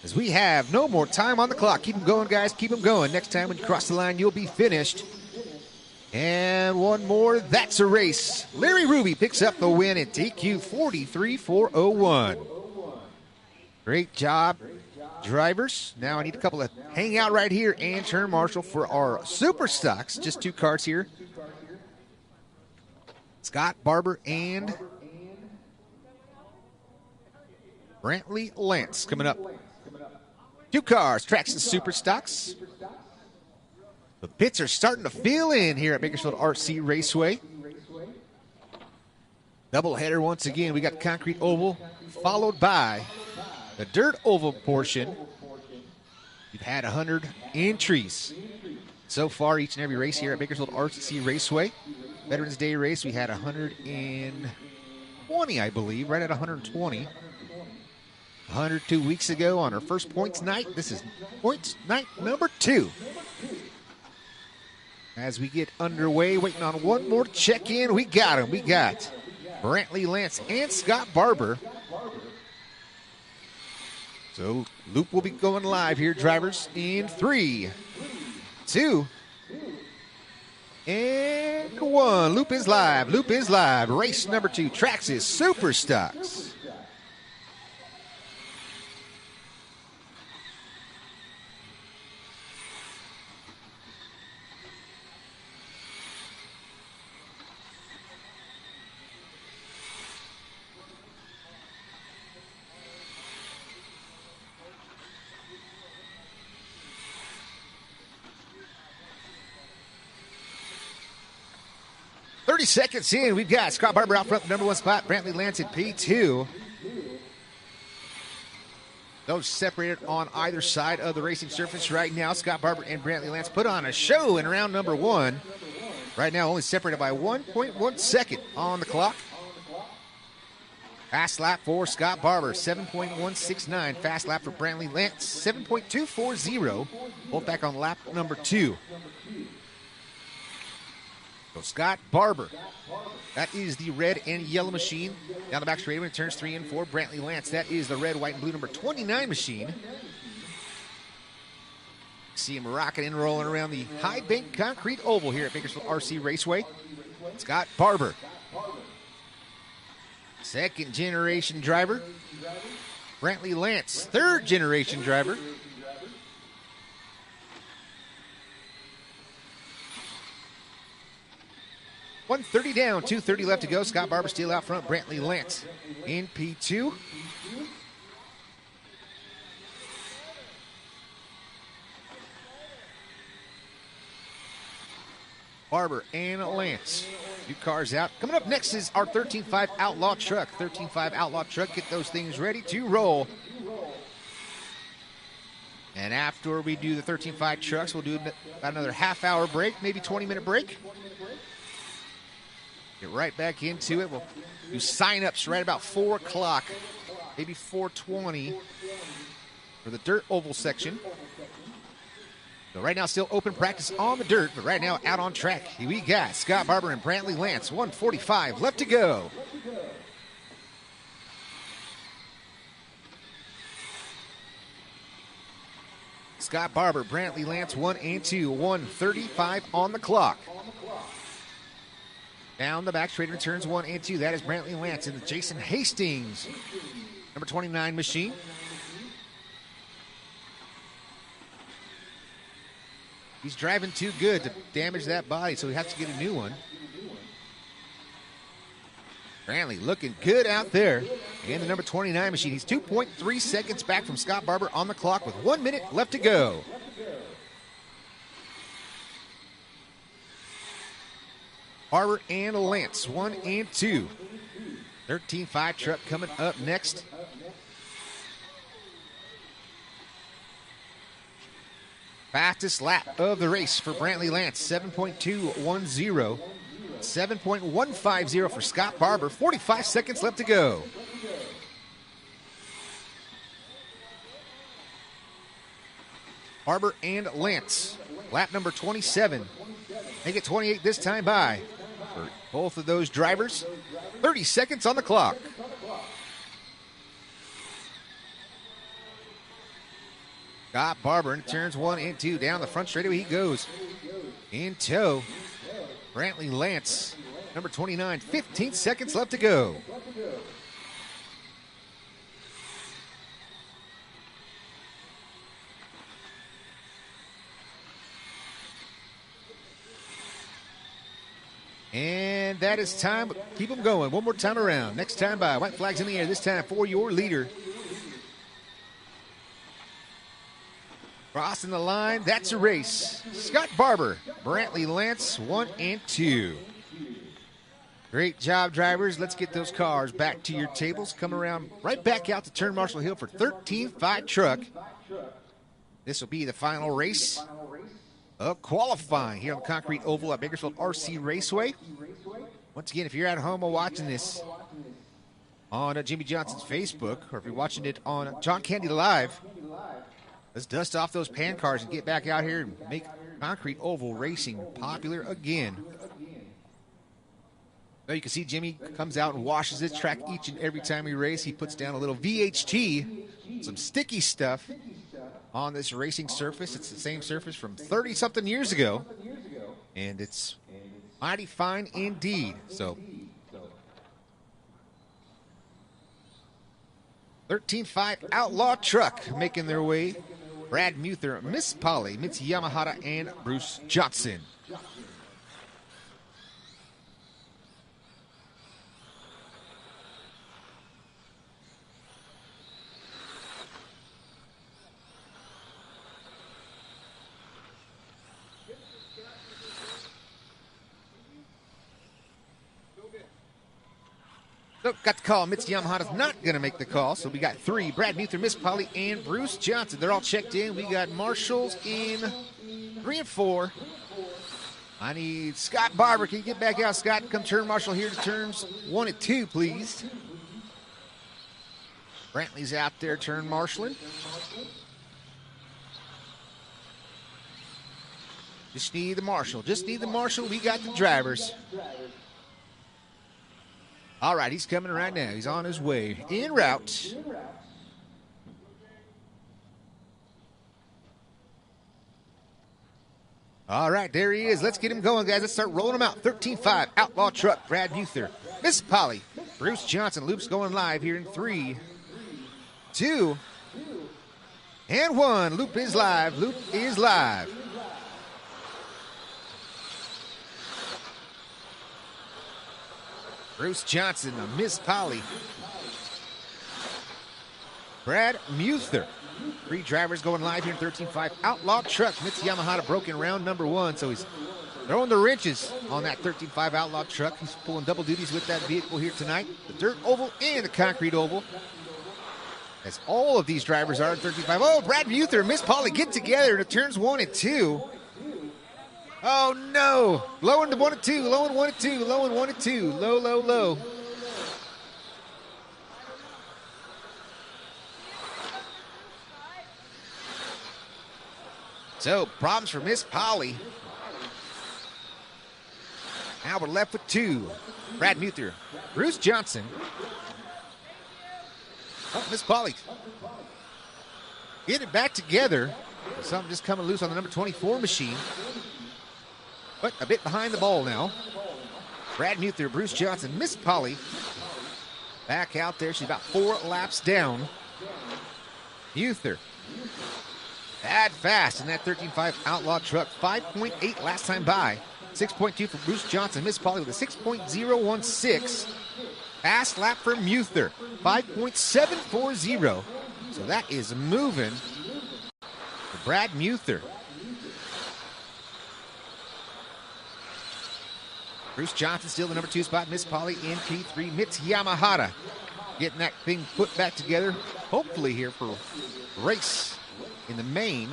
S1: As we have no more time on the clock. Keep them going, guys. Keep them going. Next time when you cross the line, you'll be finished. And one more. That's a race. Larry Ruby picks up the win at TQ 43.401. Great job, drivers. Now I need a couple of hang out right here and turn marshal for our super stocks. Just 2 cars here. Scott Barber and Brantley Lance coming up. 2 cars, Traxxas Super Stocks. The pits are starting to fill in here at Bakersfield RC Raceway. Doubleheader once again. We got the concrete oval, followed by the dirt oval portion. We've had 100 entries so far each and every race here at Bakersfield RC Raceway. Veterans Day race, we had 120, I believe, right at 120. 102 weeks ago on our first points night. This is points night number 2. As we get underway, waiting on one more check-in. We got him. We got Brantley Lance and Scott Barber. So Loop will be going live here, drivers, in 3, 2, and 1. Loop is live. Loop is live. Race number 2, Traxxas Super Stocks. Seconds in, we've got Scott Barber out front, the number 1 spot. Brantley Lance at P2. Those separated on either side of the racing surface right now. Scott Barber and Brantley Lance put on a show in round number 1. Right now, only separated by 1.1 second on the clock. Fast lap for Scott Barber, 7.169. Fast lap for Brantley Lance, 7.240. Both back on lap number 2. So Scott Barber. That is the red and yellow machine. Down the back straightaway in turns 3 and 4. Brantley Lance. That is the red, white, and blue number 29 machine. See him rocking and rolling around the high bank concrete oval here at Bakersfield RC Raceway. Scott Barber. Second generation driver. Brantley Lance, third generation driver. .130 down, 2:30 left to go. Scott Barber still out front. Brantley Lance in P2. Barber and Lance. Two cars out. Coming up next is our 13.5 Outlaw truck. 13.5 Outlaw truck. Get those things ready to roll. And after we do the 13.5 trucks, we'll do about another half-hour break, maybe 20-minute break. Get right back into it. We'll do sign-ups right about 4 o'clock, maybe 4:20 for the dirt oval section. So right now, still open practice on the dirt, but right now out on track. Here we got Scott Barber and Brantley Lance. 1:45 left to go. Scott Barber, Brantley Lance, 1 and 2. 1:35 on the clock. Down the back straight returns 1 and 2. That is Brantley Lance in the Jason Hastings, number 29 machine. He's driving too good to damage that body, so he has to get a new one. Brantley looking good out there. And the number 29 machine. He's 2.3 seconds back from Scott Barber on the clock with 1 minute left to go. Barber and Lance, 1 and 2. 13.5 truck coming up next. Fastest lap of the race for Brantley Lance, 7.210. 7.150 for Scott Barber. 45 seconds left to go. Barber and Lance, lap number 27. Make it 28 this time by for both of those drivers. 30 seconds on the clock. Scott Barber in turns 1 and 2. Down the front straightaway he goes. In tow. Brantley Lance, number 29. 15 seconds left to go. And that is time. Keep them going. One more time around. Next time by. White flags in the air. This time for your leader. Crossing the line. That's a race. Scott Barber, Brantley Lance, 1 and 2. Great job, drivers. Let's get those cars back to your tables. Come around right back out to Turn Marshall Hill for 13.5 truck. This will be the final race of qualifying here on the concrete oval at Bakersfield RC Raceway. Once again, if you're at home watching this on Jimmy Johnson's Facebook, or if you're watching it on John Candy Live, let's dust off those pan cars and get back out here and make concrete oval racing popular again. Now you can see Jimmy comes out and washes this track each and every time we race. He puts down a little VHT, some sticky stuff on this racing surface. It's the same surface from 30-something years ago, and it's mighty fine indeed. So 13.5 Outlaw truck making their way. Brad Muther, Miss Polly, Mitzi Yamahata, and Bruce Johnson. So got the call. Mitzi Yamahata's not going to make the call. So we got 3. Brad Muther, Miss Polly, and Bruce Johnson. They're all checked in. We got marshals in 3 and 4. I need Scott Barber. Can you get back out, Scott? Come turn marshal here to turns 1 and 2, please. Brantley's out there turn marshaling. Just need the marshal. Just need the marshal. We got the drivers. All right, he's coming right now. He's on his way. En route. All right, there he is. Let's get him going, guys. Let's start rolling him out. 13-5, Outlaw Truck, Brad Muther. Miss Polly, Bruce Johnson. Loop's going live here in 3, 2, and 1. Loop is live. Loop is live. Bruce Johnson, Miss Polly. Brad Muther. 3 drivers going live here in 13-5. Outlaw Truck. Mitz Yamahata broke in round number 1, so he's throwing the wrenches on that 13-5 Outlaw Truck. He's pulling double duties with that vehicle here tonight. The dirt oval and the concrete oval. As all of these drivers are in 13-5. Oh, Brad Muther and Miss Polly get together into turns 1 and 2. Oh, no. Low into 1 and 2. Low in 1 and 2. Low in 1 and 2. Low, low, low. So, problems for Miss Polly. Now we're left with 2. Brad Muther, Bruce Johnson. Oh, Miss Polly. Get it back together. Something just coming loose on the number 24 machine. But a bit behind the ball now. Brad Muther, Bruce Johnson, Miss Polly. Back out there. She's about 4 laps down. Muther. Bad fast in that 13-5 Outlaw Truck. 5.8 last time by. 6.2 for Bruce Johnson. Miss Polly with a 6.016. Fast lap for Muther. 5.740. So that is moving for Brad Muther. Bruce Johnson still the number 2 spot. Miss Polly in P3. Mitz Yamahata getting that thing put back together. Hopefully here for race in the main.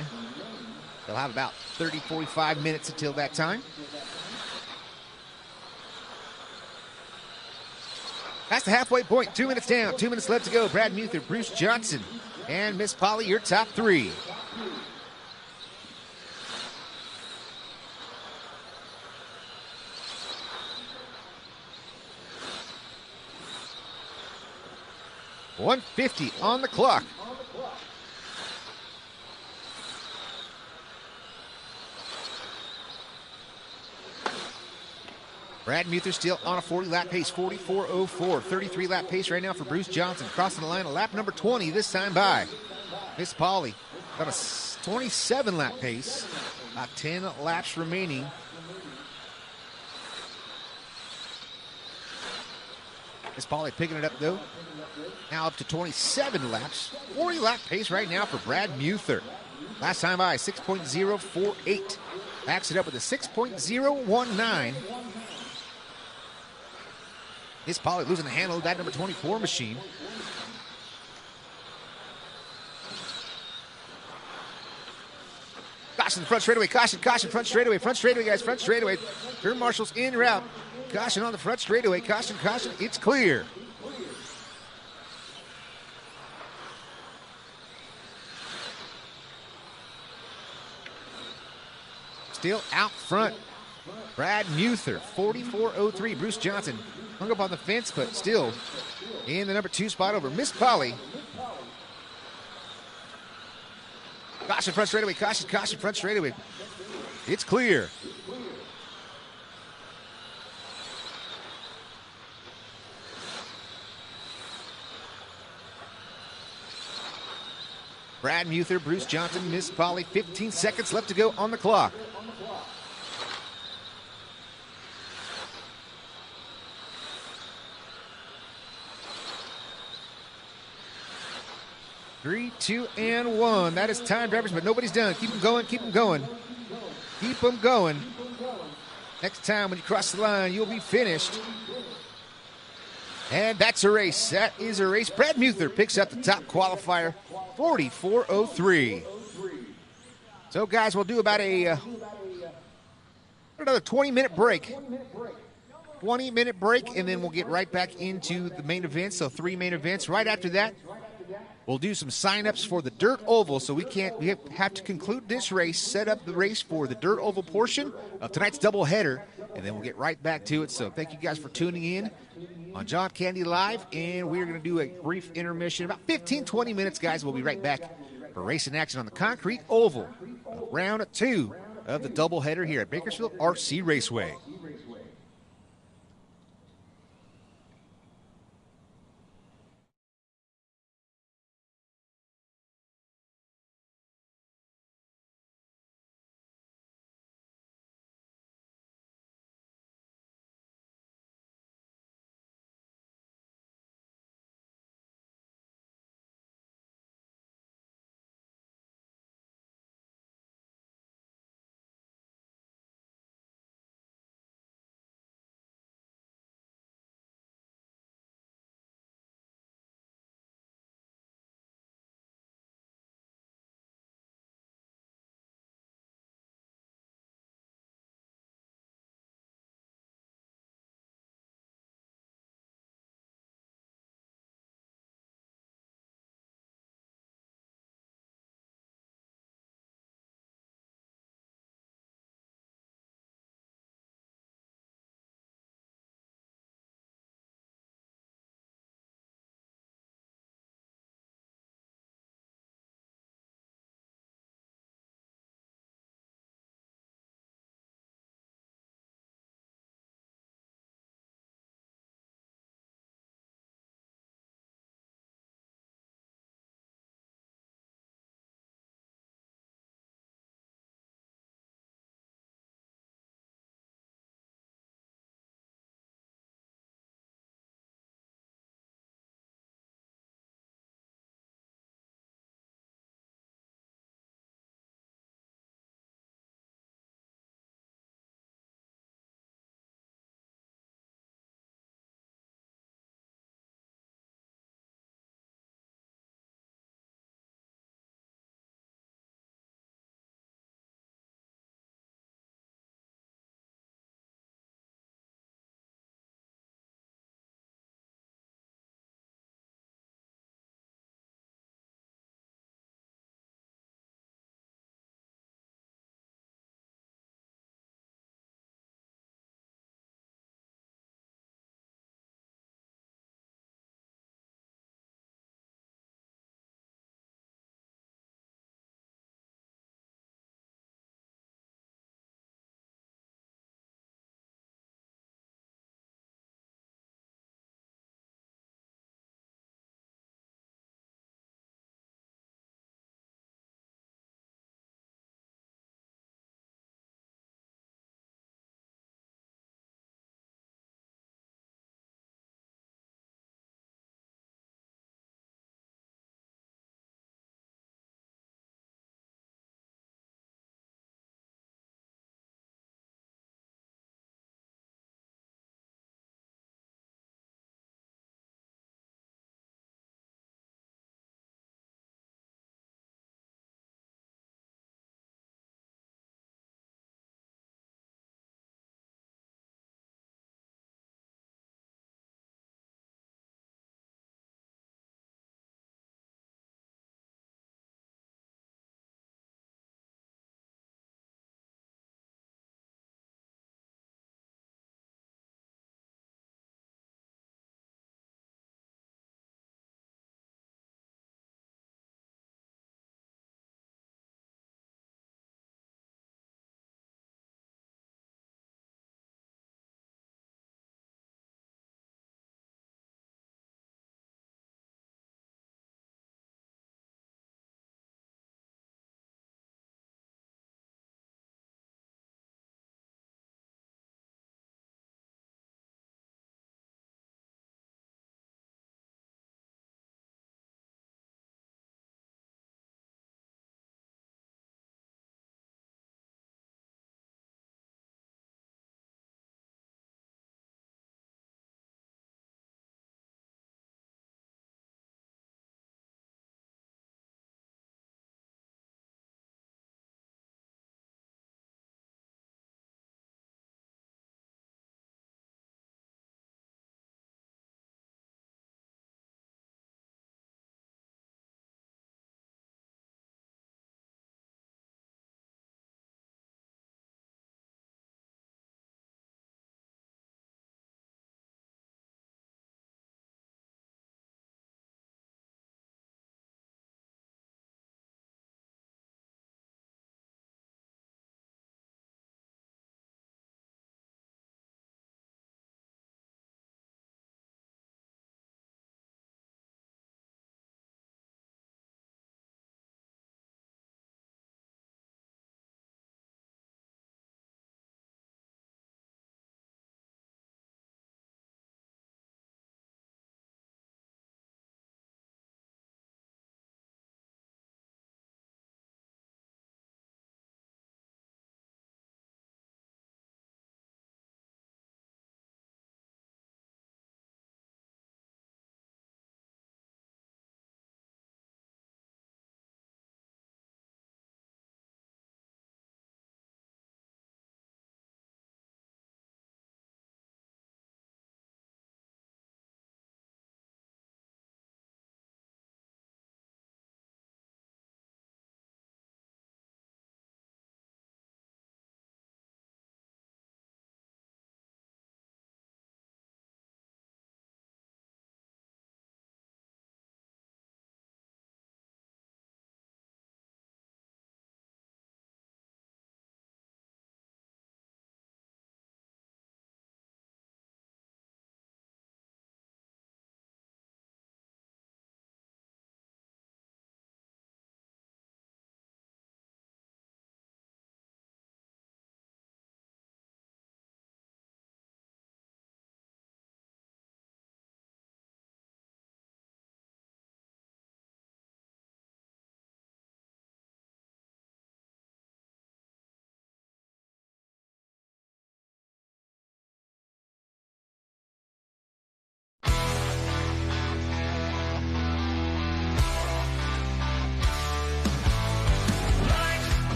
S1: They'll have about 30, 45 minutes until that time. That's the halfway point. 2 minutes down. 2 minutes left to go. Brad Muther, Bruce Johnson, and Miss Polly, your top 3. .150 on the clock. Brad Muther still on a 40-lap pace, 44.04. 33-lap pace right now for Bruce Johnson. Crossing the line, a lap number 20 this time by. Miss Polly got a 27-lap pace. About 10 laps remaining. Miss Polly picking it up, though. Now up to 27 laps. 40-lap pace right now for Brad Muther. Last time by, 6.048. Backs it up with a 6.019. Miss Polly losing the handle of that number 24 machine. Caution, front straightaway. Caution, caution, front straightaway. Front straightaway, guys. Front straightaway. Turn marshals in route. Caution on the front straightaway. Caution, caution. It's clear. Still out front. Brad Muther, 44.03. Bruce Johnson hung up on the fence, but still in the number 2 spot over Miss Polly. Caution, front straightaway. Caution, caution, front straightaway. It's clear. Brad Muther, Bruce Johnson, Miss Polly. 15 seconds left to go on the clock. Three, 2, and 1. That is time, drivers, but nobody's done. Keep them going, keep them going. Keep them going. Next time when you cross the line, you'll be finished. And that's a race. That is a race. Brad Muther picks up the top qualifier, 44.03. So, guys, we'll do about another 20-minute break. 20-minute break, and then we'll get right back into the main event. So 3 main events. Right after that, we'll do some sign-ups for the Dirt Oval. So we have to conclude this race, set up the race for the Dirt Oval portion of tonight's doubleheader, and then we'll get right back to it. So thank you guys for tuning in on John Candy Live, and we're going to do a brief intermission, about 15, 20 minutes, guys. We'll be right back for racing action on the concrete oval of round 2 of the doubleheader here at Bakersfield RC Raceway.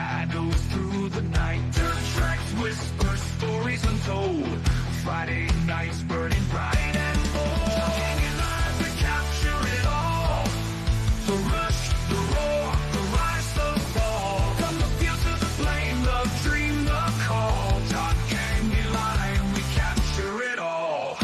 S2: shadows through the night. Dirt tracks whisper stories untold. Friday nights burning bright and bold. Hanging live, we capture it all. The rush, the roar, the rise, the fall. From the field to the flame, the dream, the call. John Candy Line, we capture it all.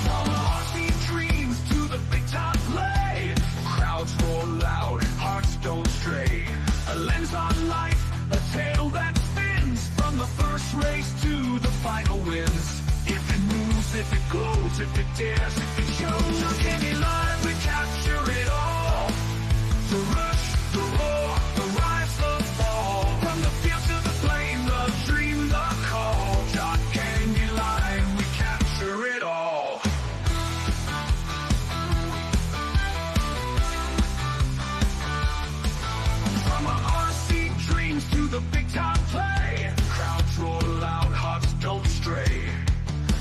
S2: From RC dreams to the big top play. Crowds roar loud, hearts don't stray. A lens on life, a tale that spins. From the first race to the final wins. If it moves, if it glows, if it dares, if it shows. John Candy Live, we capture it all. The rush, the roar, the rise, the fall. From the field to the flame, the dream, the call. John Candy Live, we capture it all. From our RC dreams to the big top play. Crowds roar loud, hearts don't stray.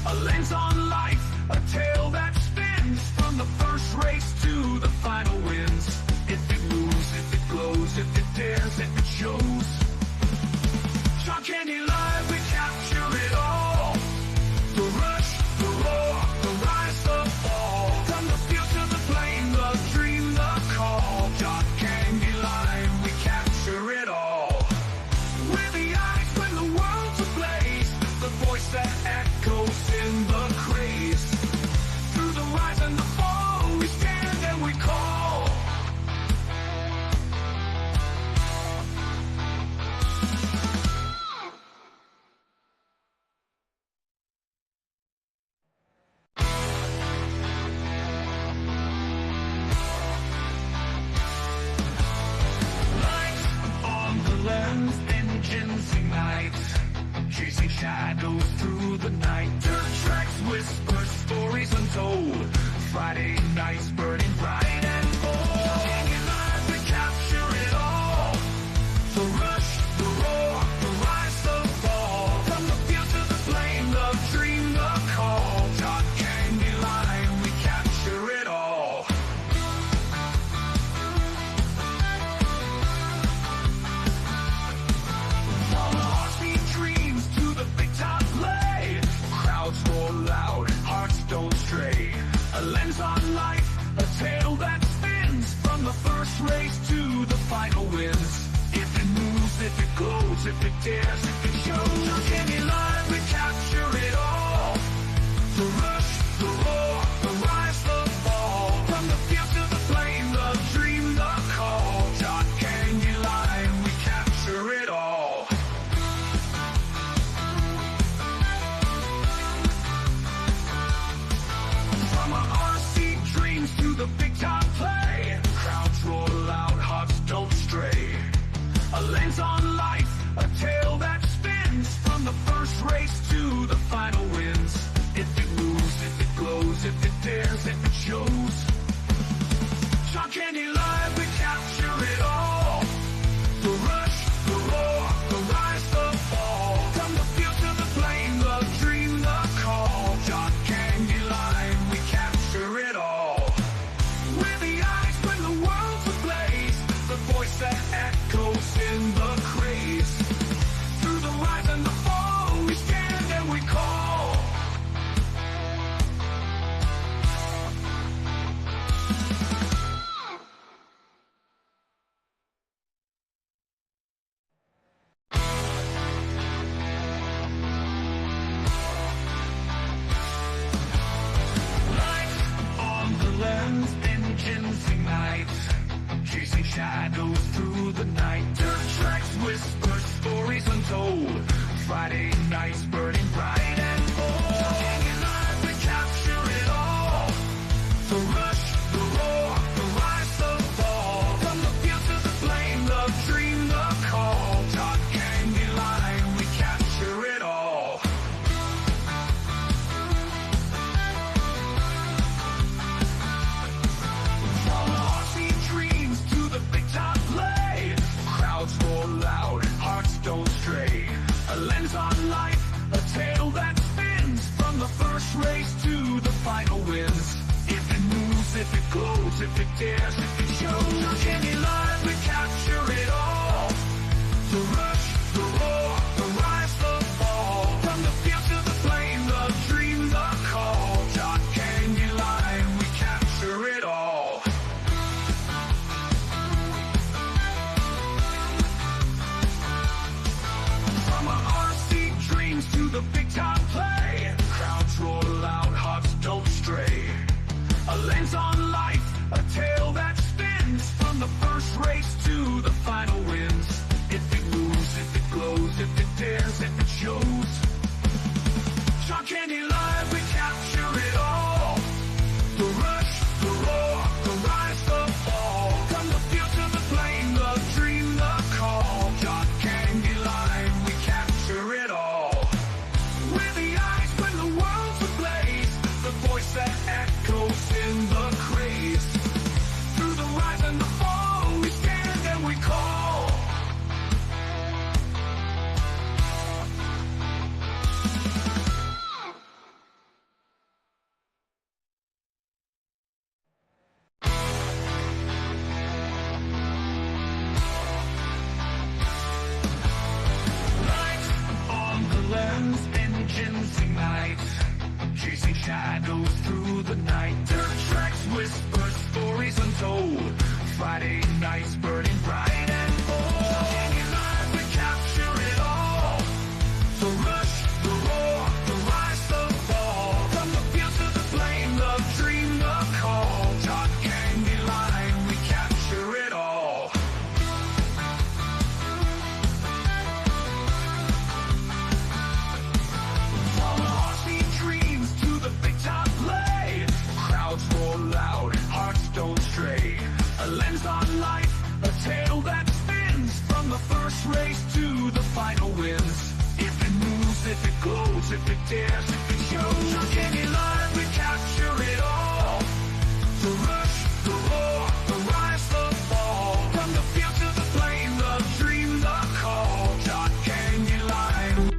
S2: A lens on life, a tale that spins. From the first race to the final wins. If it moves, if it glows, if it dares, if it shows. John Candy Live, we capture it all. The rush, the roar, the rise, the fall. From the field to the flame, the dream, the call. John Candy Line, we capture it all. We're the eyes when the world's ablaze. The voice that echoes in the craze. Through the rise and the fall, we stand and we call. Lights on the lens, engines ignite. Chasing shadows through the night. Dirt tracks whisper stories untold. Friday nights burning bright and bold. Hanging live, we capture it all. The rush, the roar, the rise, the fall. From the field to the flame, the dream, the call. John Candy Line, we capture it all. From RC dreams to the big top play. Crowds roar loud, hearts don't stray. A lens on life, a tale that spins. From the first race to the final wins. If it moves, if it glows, if it dares, if it shows. John Candy Live, we capture it all. The rush, the roar, the rise, the fall. From the field to the flame, the dream, the call. John Candy Line, we capture it all. From our RC dreams to the big top play. Crowds roar loud, hearts don't stray. A lens on life, a tale that spins. From the first race to the final wins. If it moves, if it glows, if it dares, if it shows. John Candy Live, we capture it all. The rush, the roar, the rise, the fall. From the field to the flame, the dream, the call. John Candy Line, we capture it all. We're the eyes when the world's ablaze. The voice that echoes in the craze. Through the rise and the fall, we stand and we call. Lights on the lens, engines ignite. Chasing shadows through the night. Dirt tracks whisper stories untold. Friday nights burning bright and bold. Hanging live, we capture it all. The rush, the roar, the rise, the fall. From the field to the flame, the dream, the call. John Candy Line, we capture it all. From RC dreams to the big top play. Crowds roar loud, hearts don't stray. A lens on life, a it dares, if it shows. John Candy Live, we capture it all. The rush, the roar, the rise, the fall. From the field to the plain, the dream, the call. John Candy Live, we capture it all. From our RC dreams to the big time play, crowds roar loud, hearts don't stray. A lens on life, a tale that spins from the first race to the final wins. If it moves, if it glows, if it dares, if it shows. John Candy Live, we capture it all. The rush, the roar, the rise, the fall. From the field to the plain, the dream, the call. John Candy Live, we capture it all. We're the eyes when the world's ablaze, the voice that echoes in the craze. Through the rise and the fall, we stand and we call. Lights on the lens, engines ignite, chasing shadows through the night. Dirt tracks whisper stories untold, Friday nights burning bright and bold. Hanging live, we capture it all. The rush, the roar, the rise, the fall. From the field to the plain, the dream, the call. John Candy Line, we capture it all. From our RC dreams to the big time play, crowds roar loud, hearts don't stray. A lens on life, a tale that spins from the first race to the final wins. If it moves, if it glows, if it dares, if it shows. John Candy Live, we capture it all. The rush, the roar, the rise, the fall. From the field to the plain, the dream, the call. John Candy Live.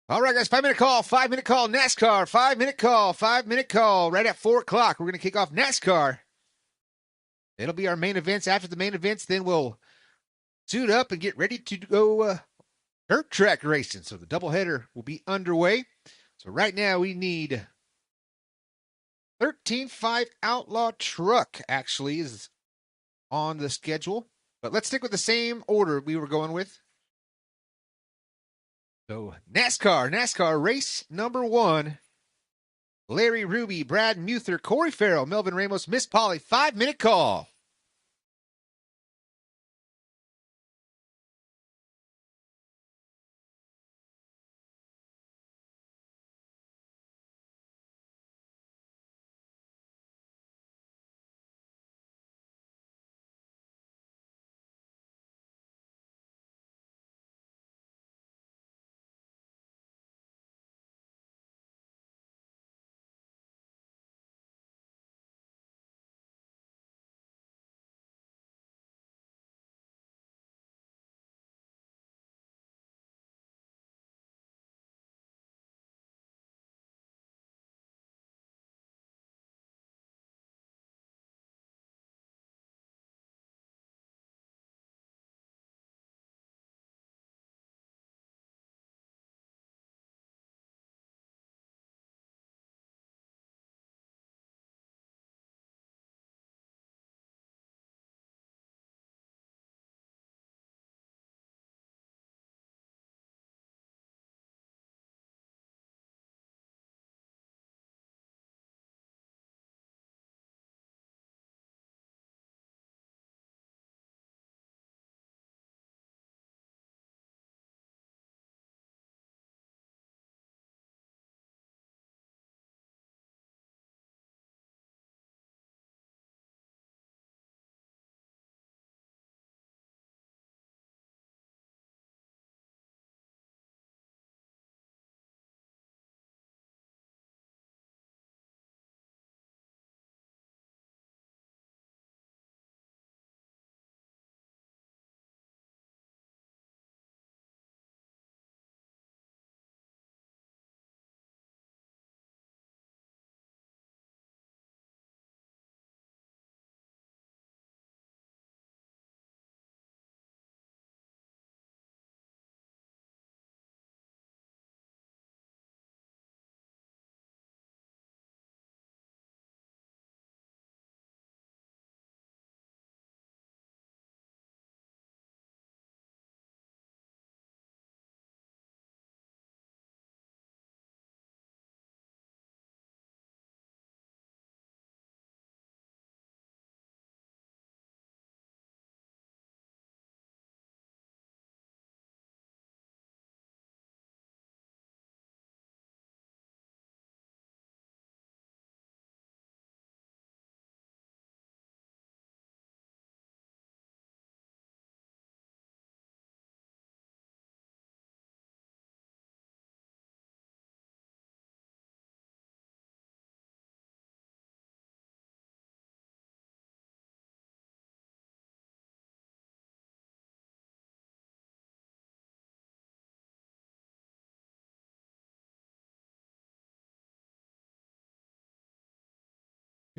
S1: All right, guys, 5-minute call, 5-minute call, NASCAR, 5-minute call, 5-minute call. Right at 4 o'clock, we're going to kick off NASCAR. It'll be our main events. After the main events, then we'll suit up and get ready to go dirt track racing. So the doubleheader will be underway. So right now we need 13.5 Outlaw Truck actually is on the schedule. But let's stick with the same order we were going with. So NASCAR race number 1. Larry Ruby, Brad Muther, Corey Farrell, Melvin Ramos, Miss Polly, 5-minute call.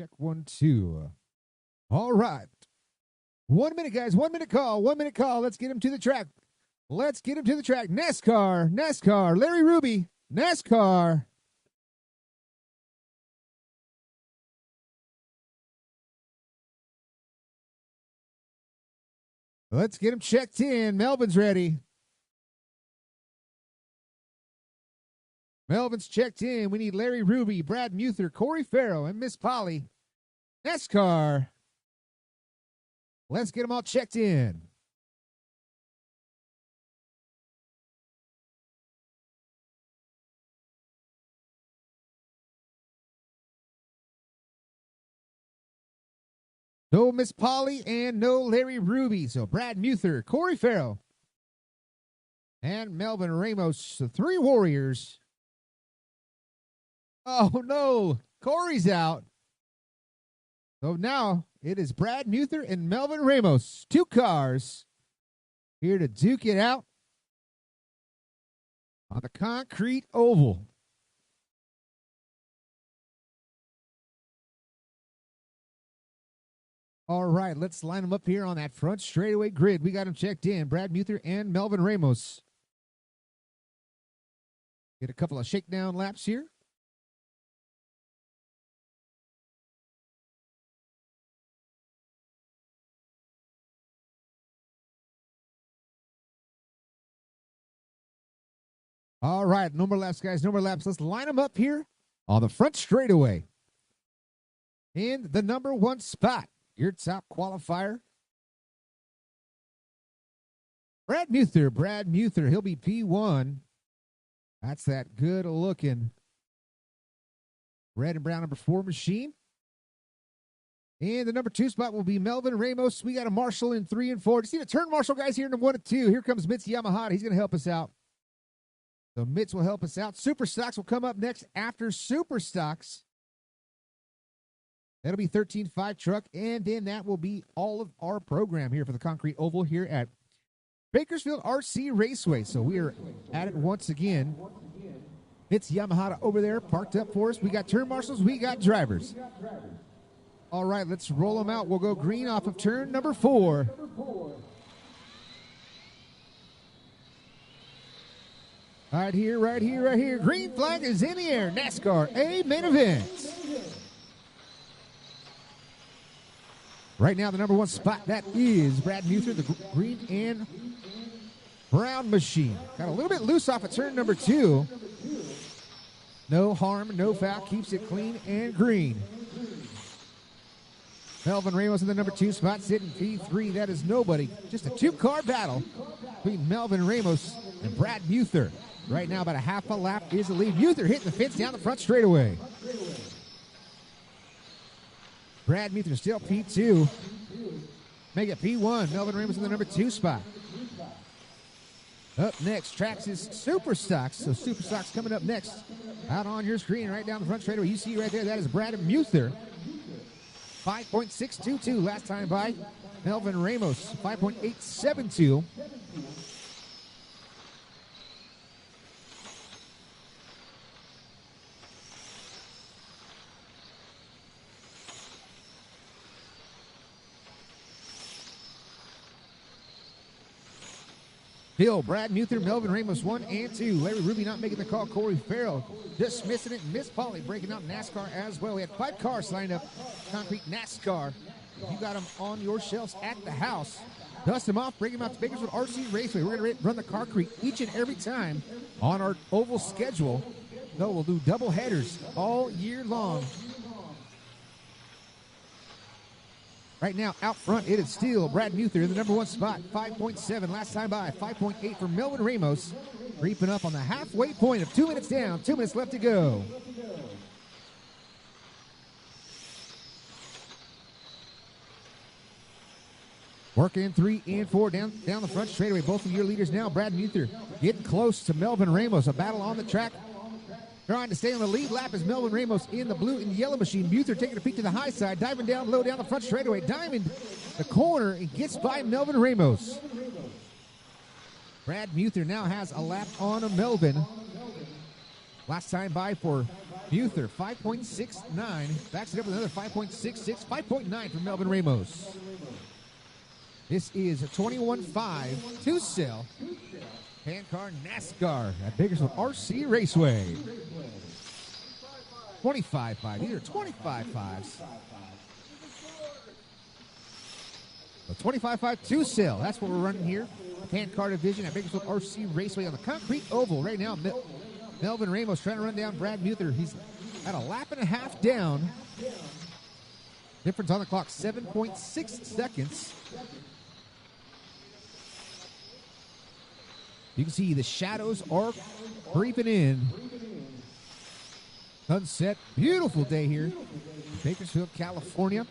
S1: Check 1, 2. All right. 1 minute, guys. 1-minute call. 1-minute call. Let's get him to the track. Let's get him to the track. NASCAR. Larry Ruby. NASCAR. Let's get him checked in. Melvin's ready. Melvin's checked in. We need Larry Ruby, Brad Muther, Corey Farrell, and Miss Polly. NASCAR. Let's get them all checked in. No Miss Polly and no Larry Ruby. So Brad Muther, Corey Farrell, and Melvin Ramos, the 3 Warriors. Oh, no. Corey's out. So now it is Brad Muther and Melvin Ramos. 2 cars here to duke it out. on the concrete oval. All right, let's line them up here on that front straightaway grid. We got them checked in. Brad Muther and Melvin Ramos. Get a couple of shakedown laps here. All right, no more laps, guys. No more laps. Let's line them up here on the front straightaway. In the number 1 spot, your top qualifier, Brad Muther. Brad Muther, he'll be P1. That's that good-looking red and brown number 4 machine. And the number 2 spot will be Melvin Ramos. We got a Marshall in 3 and 4. You see the turn marshal guys here in the 1 and 2. Here comes Mitz Yamahata. He's going to help us out. So Mitz will help us out. Super Stocks will come up next after Super Stocks. That'll be 13.5 truck, and then that will be all of our program here for the concrete oval here at Bakersfield RC Raceway. So we are at it once again. It's Yamahata over there parked up for us. We got turn marshals, we got drivers. All right, let's roll them out. We'll go green off of turn number 4. Right here, right here, right here. Green flag is in the air. NASCAR A main event. Right now, the number 1 spot, that is Brad Muther, the green and brown machine. Got a little bit loose off of turn number 2. No harm, no foul. Keeps it clean and green. Melvin Ramos in the number 2 spot, sitting P3. That is nobody. Just a 2-car battle between Melvin Ramos and Brad Muther. Right now, about a half a lap is the lead. Muther hitting the fence down the front straightaway. Brad Muther still P2. Make it P1. Melvin Ramos in the number 2 spot. Up next, Traxxas Super Stocks. So Super Stocks coming up next. Out on your screen, right down the front straightaway. You see right there, that is Brad Muther. 5.622 last time by. Melvin Ramos, 5.872. Hill, Brad Muther, Melvin Ramos 1 and 2. Larry Ruby not making the call. Corey Farrell just missing it. Miss Polly breaking out NASCAR as well. We had 5 cars lined up. Concrete NASCAR. If you got them on your shelves at the house, dust them off, bring them out to Bakersfield RC Raceway. We're going to run the concrete each and every time on our oval schedule. No, we'll do double headers all year long. Right now, out front, it is still Brad Muther in the number 1 spot, 5.7 last time by, 5.8 for Melvin Ramos, creeping up on the halfway point of 2 minutes down, 2 minutes left to go. Working 3 and 4 down the front straightaway. Both of your leaders now. Brad Muther getting close to Melvin Ramos. A battle on the track. Trying to stay on the lead lap is Melvin Ramos in the blue and yellow machine. Muther taking a peek to the high side, diving down low down the front straightaway. Diving the corner and gets by Melvin Ramos. Brad Muther now has a lap on a Melvin. Last time by for Muther, 5.69. Backs it up with another 5.66, 5.9 for Melvin Ramos. This is a 21.5 to sell. Handcar NASCAR at Bakersfield RC Raceway. 25.5. These are 25.5s. So 25.5 to sell. That's what we're running here. Handcar division at Bakersfield RC Raceway on the concrete oval. Right now, Melvin Ramos trying to run down Brad Muther. He's at a lap and a half down. Difference on the clock, 7.6 seconds. You can see the shadows are creeping in. Sunset, beautiful day here in Bakersfield, California.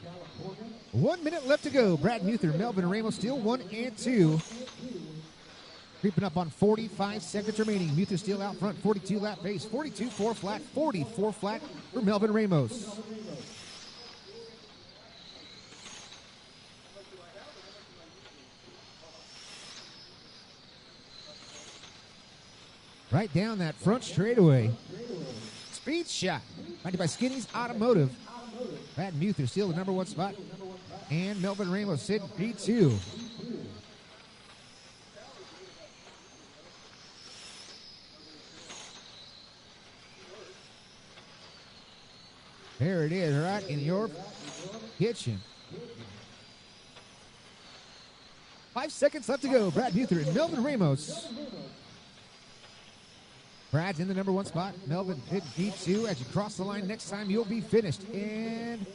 S1: 1 minute left to go. Brad Muther, Melvin Ramos still 1 and 2. Creeping up on 45 seconds remaining. Muther still out front, 42 lap pace, 42 4 flat, 44 flat for Melvin Ramos. Right down that front straightaway. Speed shot. Funded by Skinny's Automotive. Brad Muther still the number one spot. And Melvin Ramos sitting P2. There it is, right in your kitchen. 5 seconds left to go. Brad Muther and Melvin Ramos. Brad's in the number one spot. Melvin hit P2. As you cross the line next time, you'll be finished. And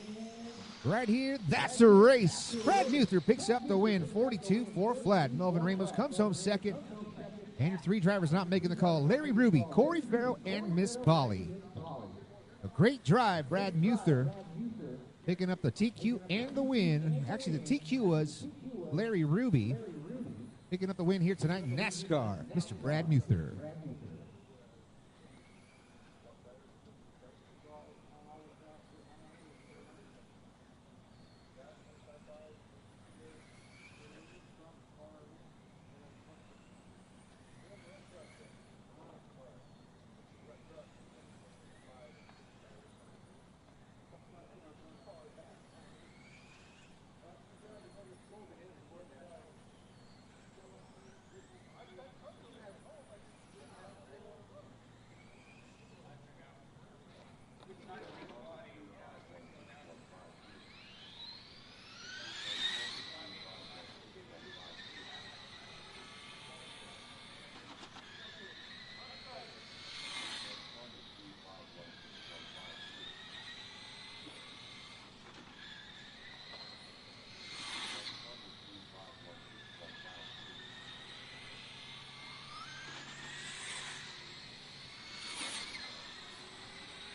S1: right here, that's a race. Brad Muther picks up the win, 42-4 flat. Melvin Ramos comes home second. And your three drivers not making the call: Larry Ruby, Corey Farrow, and Miss Polly. A great drive, Brad Muther picking up the TQ and the win. Actually, the TQ was Larry Ruby picking up the win here tonight in NASCAR. Mr. Brad Muther.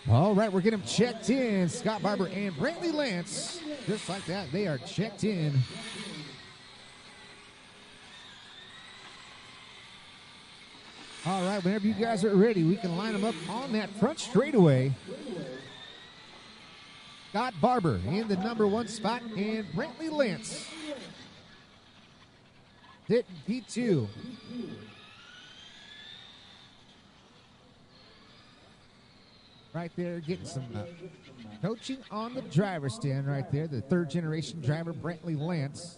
S1: All right, we're getting them checked in. Scott Barber and Brantley Lance. Just like that, they are checked in. All right, whenever you guys are ready, we can line them up on that front straightaway. Scott Barber in the number one spot, and Brantley Lance sitting P2. Right there, getting some coaching on the driver's stand right there. The third generation driver, Brantley Lance.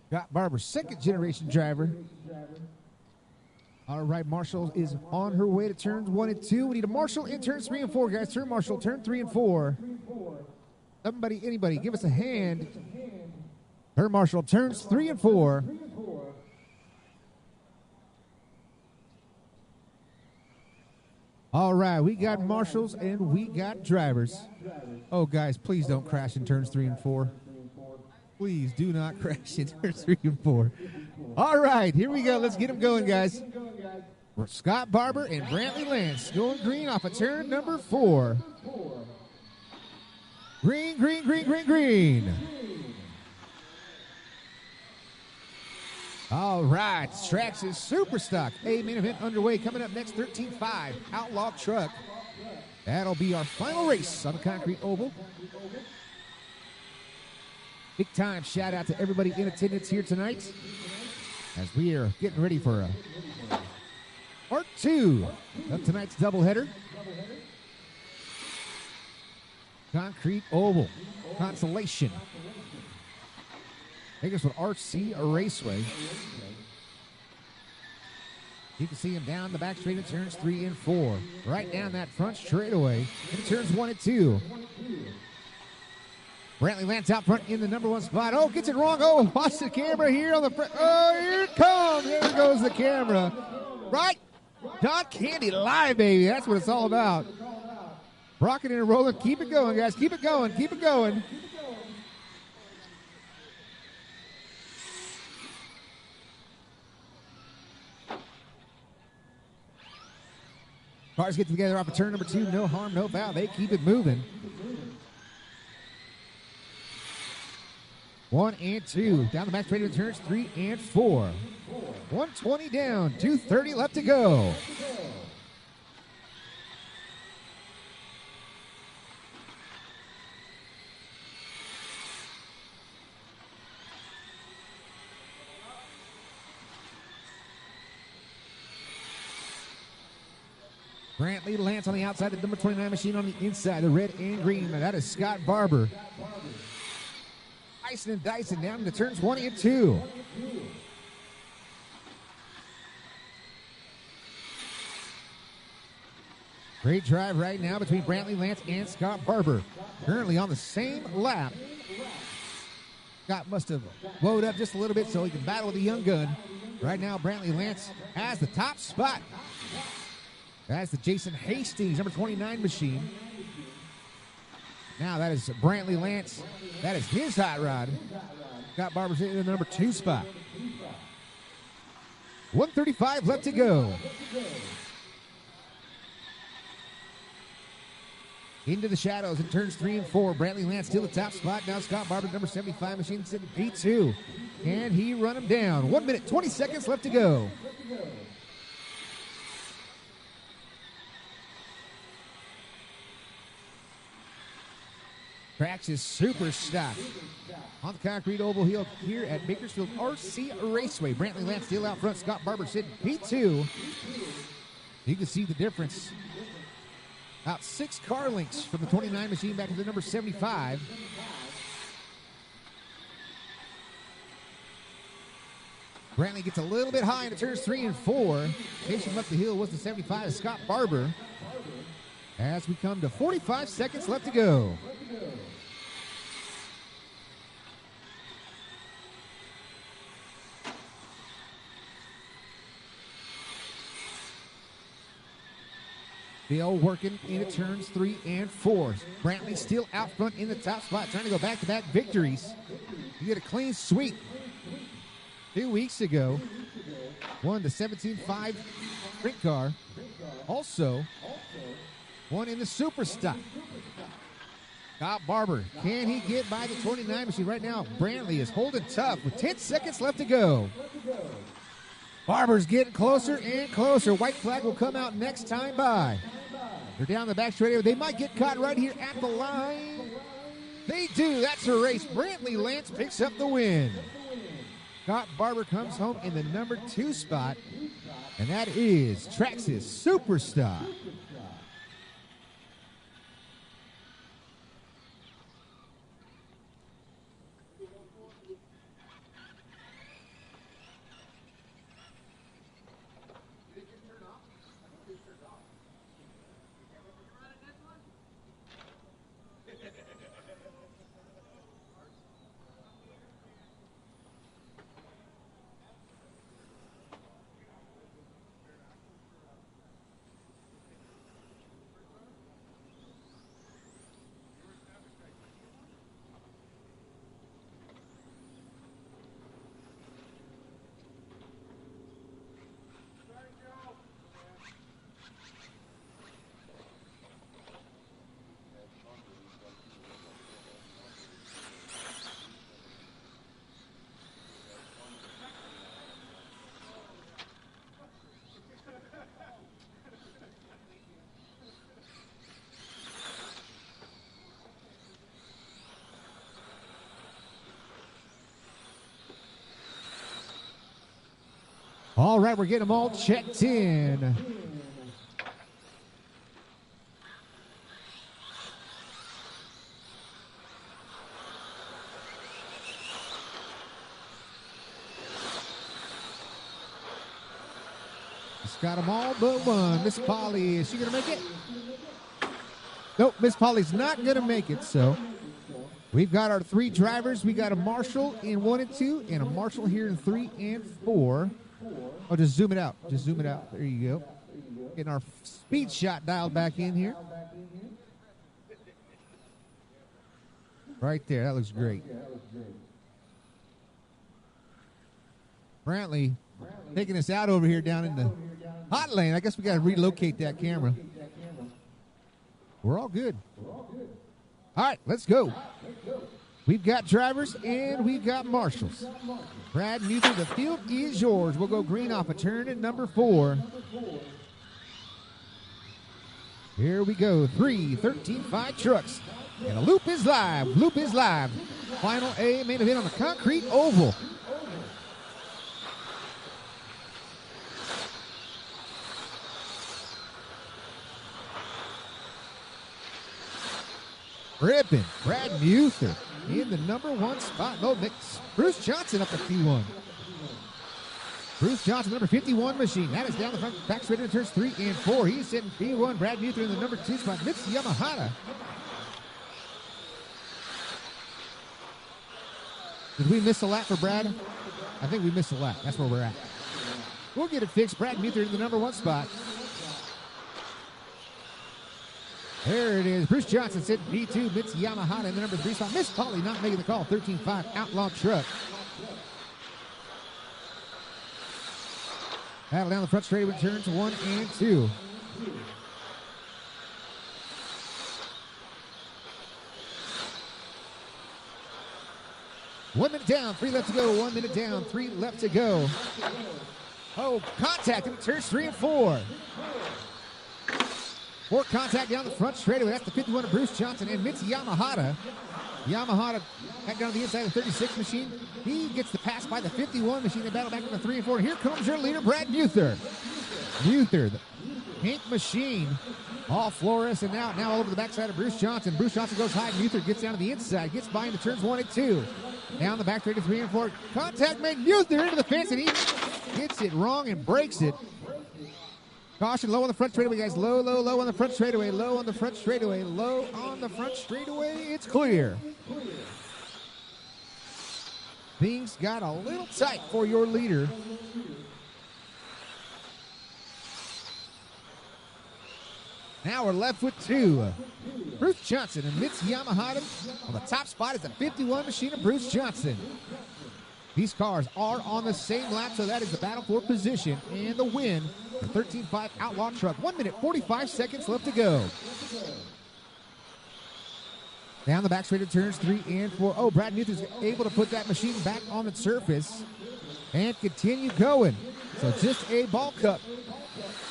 S1: Scott Barber, second generation driver. All right, Marshall is on her way to turns 1 and 2. We need a Marshall in turns 3 and 4, guys. Turn Marshall, turn 3 and 4. Somebody, anybody, give us a hand. Turn Marshall, turns 3 and 4. All right, we got marshals and we got drivers. Oh, guys, please don't crash in turns 3 and 4. Please do not crash in turns 3 and 4. All right, here we go. Let's get them going, guys. We're Scott Barber and Brantley Lance going green off of turn number 4. Green, green, green, green, green. All right, Strax's Super Stock A main event underway. Coming up next, 13.5 Outlaw Truck. That'll be our final race on the concrete oval. Big time shout out to everybody in attendance here tonight as we are getting ready for part 2 of tonight's doubleheader. Concrete oval consolation. Bakersfield RC Raceway. You can see him down the back straight in turns 3 and 4. Right down that front straightaway in turns 1 and 2. Brantley Lance out front in the number 1 spot. Oh, gets it wrong. Oh, watch the camera here on the front. Oh, here it comes. There goes the camera. Right. John Candy live, baby. That's what it's all about. Rocking and rolling. Keep it going, guys. Keep it going. Keep it going. Cars get together off of turn number 2. No harm, no foul. They keep it moving. 1 and 2. Down the back straight in turns 3 and 4. 120 down. 230 left to go.
S4: Brantley Lance on the outside, the number 29 machine on the inside, the red and green. That is Scott Barber. Dyson and Dyson down to turns 1 and 2. Great drive right now between Brantley Lance and Scott Barber. Currently on the same lap. Scott must have blowed up just a little bit so he can battle with the young gun. Right now, Brantley Lance has the top spot. That's the Jason Hastings, number 29 machine. Now that is Brantley Lance. That is his hot rod. Scott Barber's in the number 2 spot. 1:35 left to go. Into the shadows in turns 3 and 4. Brantley Lance still the top spot. Now Scott Barber, number 75 machine, sitting P2. And he run him down. 1 minute, 20 seconds left to go. Tracks is super stock. On the concrete oval here at Bakersfield RC Raceway. Brantley Lance still out front. Scott Barber sitting P2. You can see the difference. About 6 car lengths from the 29 machine back to the number 75. Brantley gets a little bit high into turns 3 and 4. Chasing him up the hill was the 75 Scott Barber. As we come to 45 seconds left to go. Bill working into turns 3 and 4. Brantley still out front in the top spot, trying to go back-to-back victories. He did a clean sweep 2 weeks ago. Won the 17.5 sprint car. Also won in the super stock. Scott Barber, can he get by the 29 machine? Right now, Brantley is holding tough with 10 seconds left to go. Barber's getting closer and closer. White flag will come out next time by. They're down the back straight area. They might get caught right here at the line. They do. That's a race. Brantley Lance picks up the win. Scott Barber comes home in the number 2 spot, and that is Traxxas Superstar. All right, we're getting them all checked in. Just got them all but one. Miss Polly, is she going to make it? Nope, Miss Polly's not going to make it, so we've got our 3 drivers. We got a Marshall in 1 and 2 and a Marshall here in 3 and 4. Oh, just zoom it out. Just zoom it out. There you go. Getting our speed shot dialed back in here. Right there. That looks great. Brantley taking us out over here down in the hot lane. I guess we got to relocate that camera. We're all good. All right, let's go. We've got drivers and we've got marshals. Brad Mueller, the field is yours. We'll go green off a turn at number 4. Here we go. 3, 13, 5 trucks. And a loop is live. Loop is live. Final A main event on the concrete oval. tripping. Brad Muther in the number 1 spot. No, Bruce Johnson up to P1. Bruce Johnson, number 51 machine. That is down the front, back straight into turns 3 and 4. He's sitting P1. Brad Muther in the number 2 spot. Mitz Yamahata. Did we miss a lap for Brad? I think we missed a lap. That's where we're at. We'll get it fixed. Brad Muther in the number 1 spot. There it is. Bruce Johnson sitting P2. Mitz Yamahata in the number 3 spot. Miss Polly not making the call. 13-5 Outlaw Truck. Battle down the front straight with turns 1 and 2. One minute down, 3 left to go. 1 minute down, 3 left to go. Oh, contact in turns 3 and 4. 4 contact down the front straightaway. That's the 51 of Bruce Johnson and Mitz Yamahata. Yamahata back down the inside of the 36 machine. He gets the pass by the 51 machine. They battle back to the 3 and 4. Here comes your leader, Brad Muther. Muther, the pink machine. All fluorescent now all over the backside of Bruce Johnson. Bruce Johnson goes high. Muther gets down to the inside. Gets by into turns 1 and 2. Down the back straight to 3 and 4. Contact made Muther into the fence, and he gets it wrong and breaks it. Caution, low on the front straightaway, guys. Low on the front straightaway. Low on the front straightaway. Low on the front straightaway. It's clear. Things got a little tight for your leader. Now we're left with 2. Bruce Johnson and Mitz Yamahata. On the top spot is the 51 machine of Bruce Johnson. These cars are on the same lap, so that is the battle for position and the win. The 13-5 Outlaw Truck. 1 minute, 45 seconds left to go. Down the back straight of turns 3 and 4. Oh, Brad Muther's able to put that machine back on its surface and continue going. So just a ball cup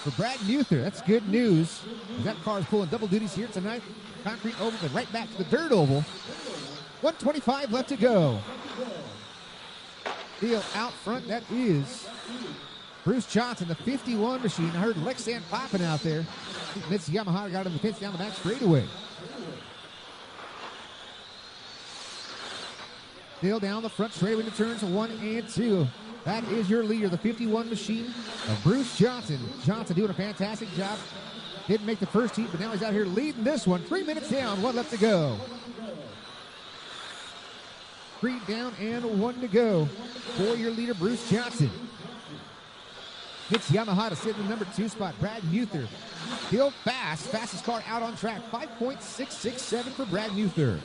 S4: for Brad Muther. That's good news. That car is pulling double duties here tonight. Concrete oval, but right back to the dirt oval. 1:25 left to go. Deal out front, that is Bruce Johnson, the 51 machine. I heard Lexan popping out there. Mitz Yamahata got him the pitch down the back straightaway. Still down the front straightaway to turns 1 and 2. That is your leader, the 51 machine of Bruce Johnson. Johnson doing a fantastic job. Didn't make the first heat, but now he's out here leading this one. 3 minutes down, 1 left to go. 3 down and 1 to go for your leader, Bruce Johnson. Mitz Yamahata sitting in the number 2 spot. Brad Muther still fast. Fastest car out on track. 5.667 for Brad Muther.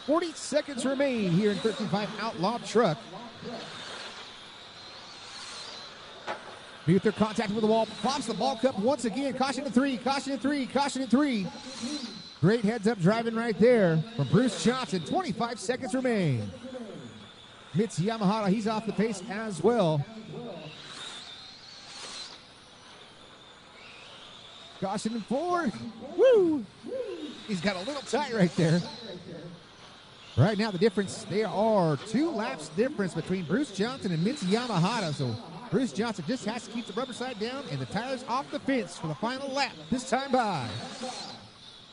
S4: 40 seconds remain here in 13-5 Outlaw Truck. Muther contacted with the wall. Pops the ball cup once again. Caution to 3. Caution to 3. Caution to 3. Great heads-up driving right there from Bruce Johnson. 25 seconds remain. Mitz Yamahata, he's off the pace as well. Caution in 4. Woo! He's got a little tight right there. Right now, the difference, there are 2 laps difference between Bruce Johnson and Mitz Yamahata. So Bruce Johnson just has to keep the rubber side down and the tires off the fence for the final lap this time by.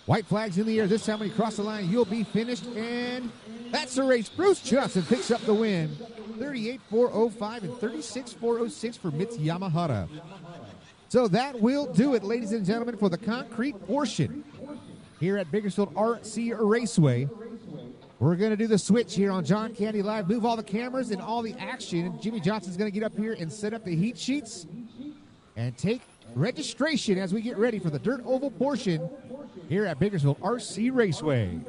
S4: White flags in the air. This time when you cross the line, you'll be finished. And that's the race. Bruce Johnson picks up the win. 38.405 and 36.406 for Mitz Yamahata. So that will do it, ladies and gentlemen, for the concrete portion here at Bakersfield RC Raceway. We're going to do the switch here on John Candy Live. Move all the cameras and all the action. And Jimmy Johnson's going to get up here and set up the heat sheets and take registration as we get ready for the dirt oval portion here at Bakersfield RC Raceway.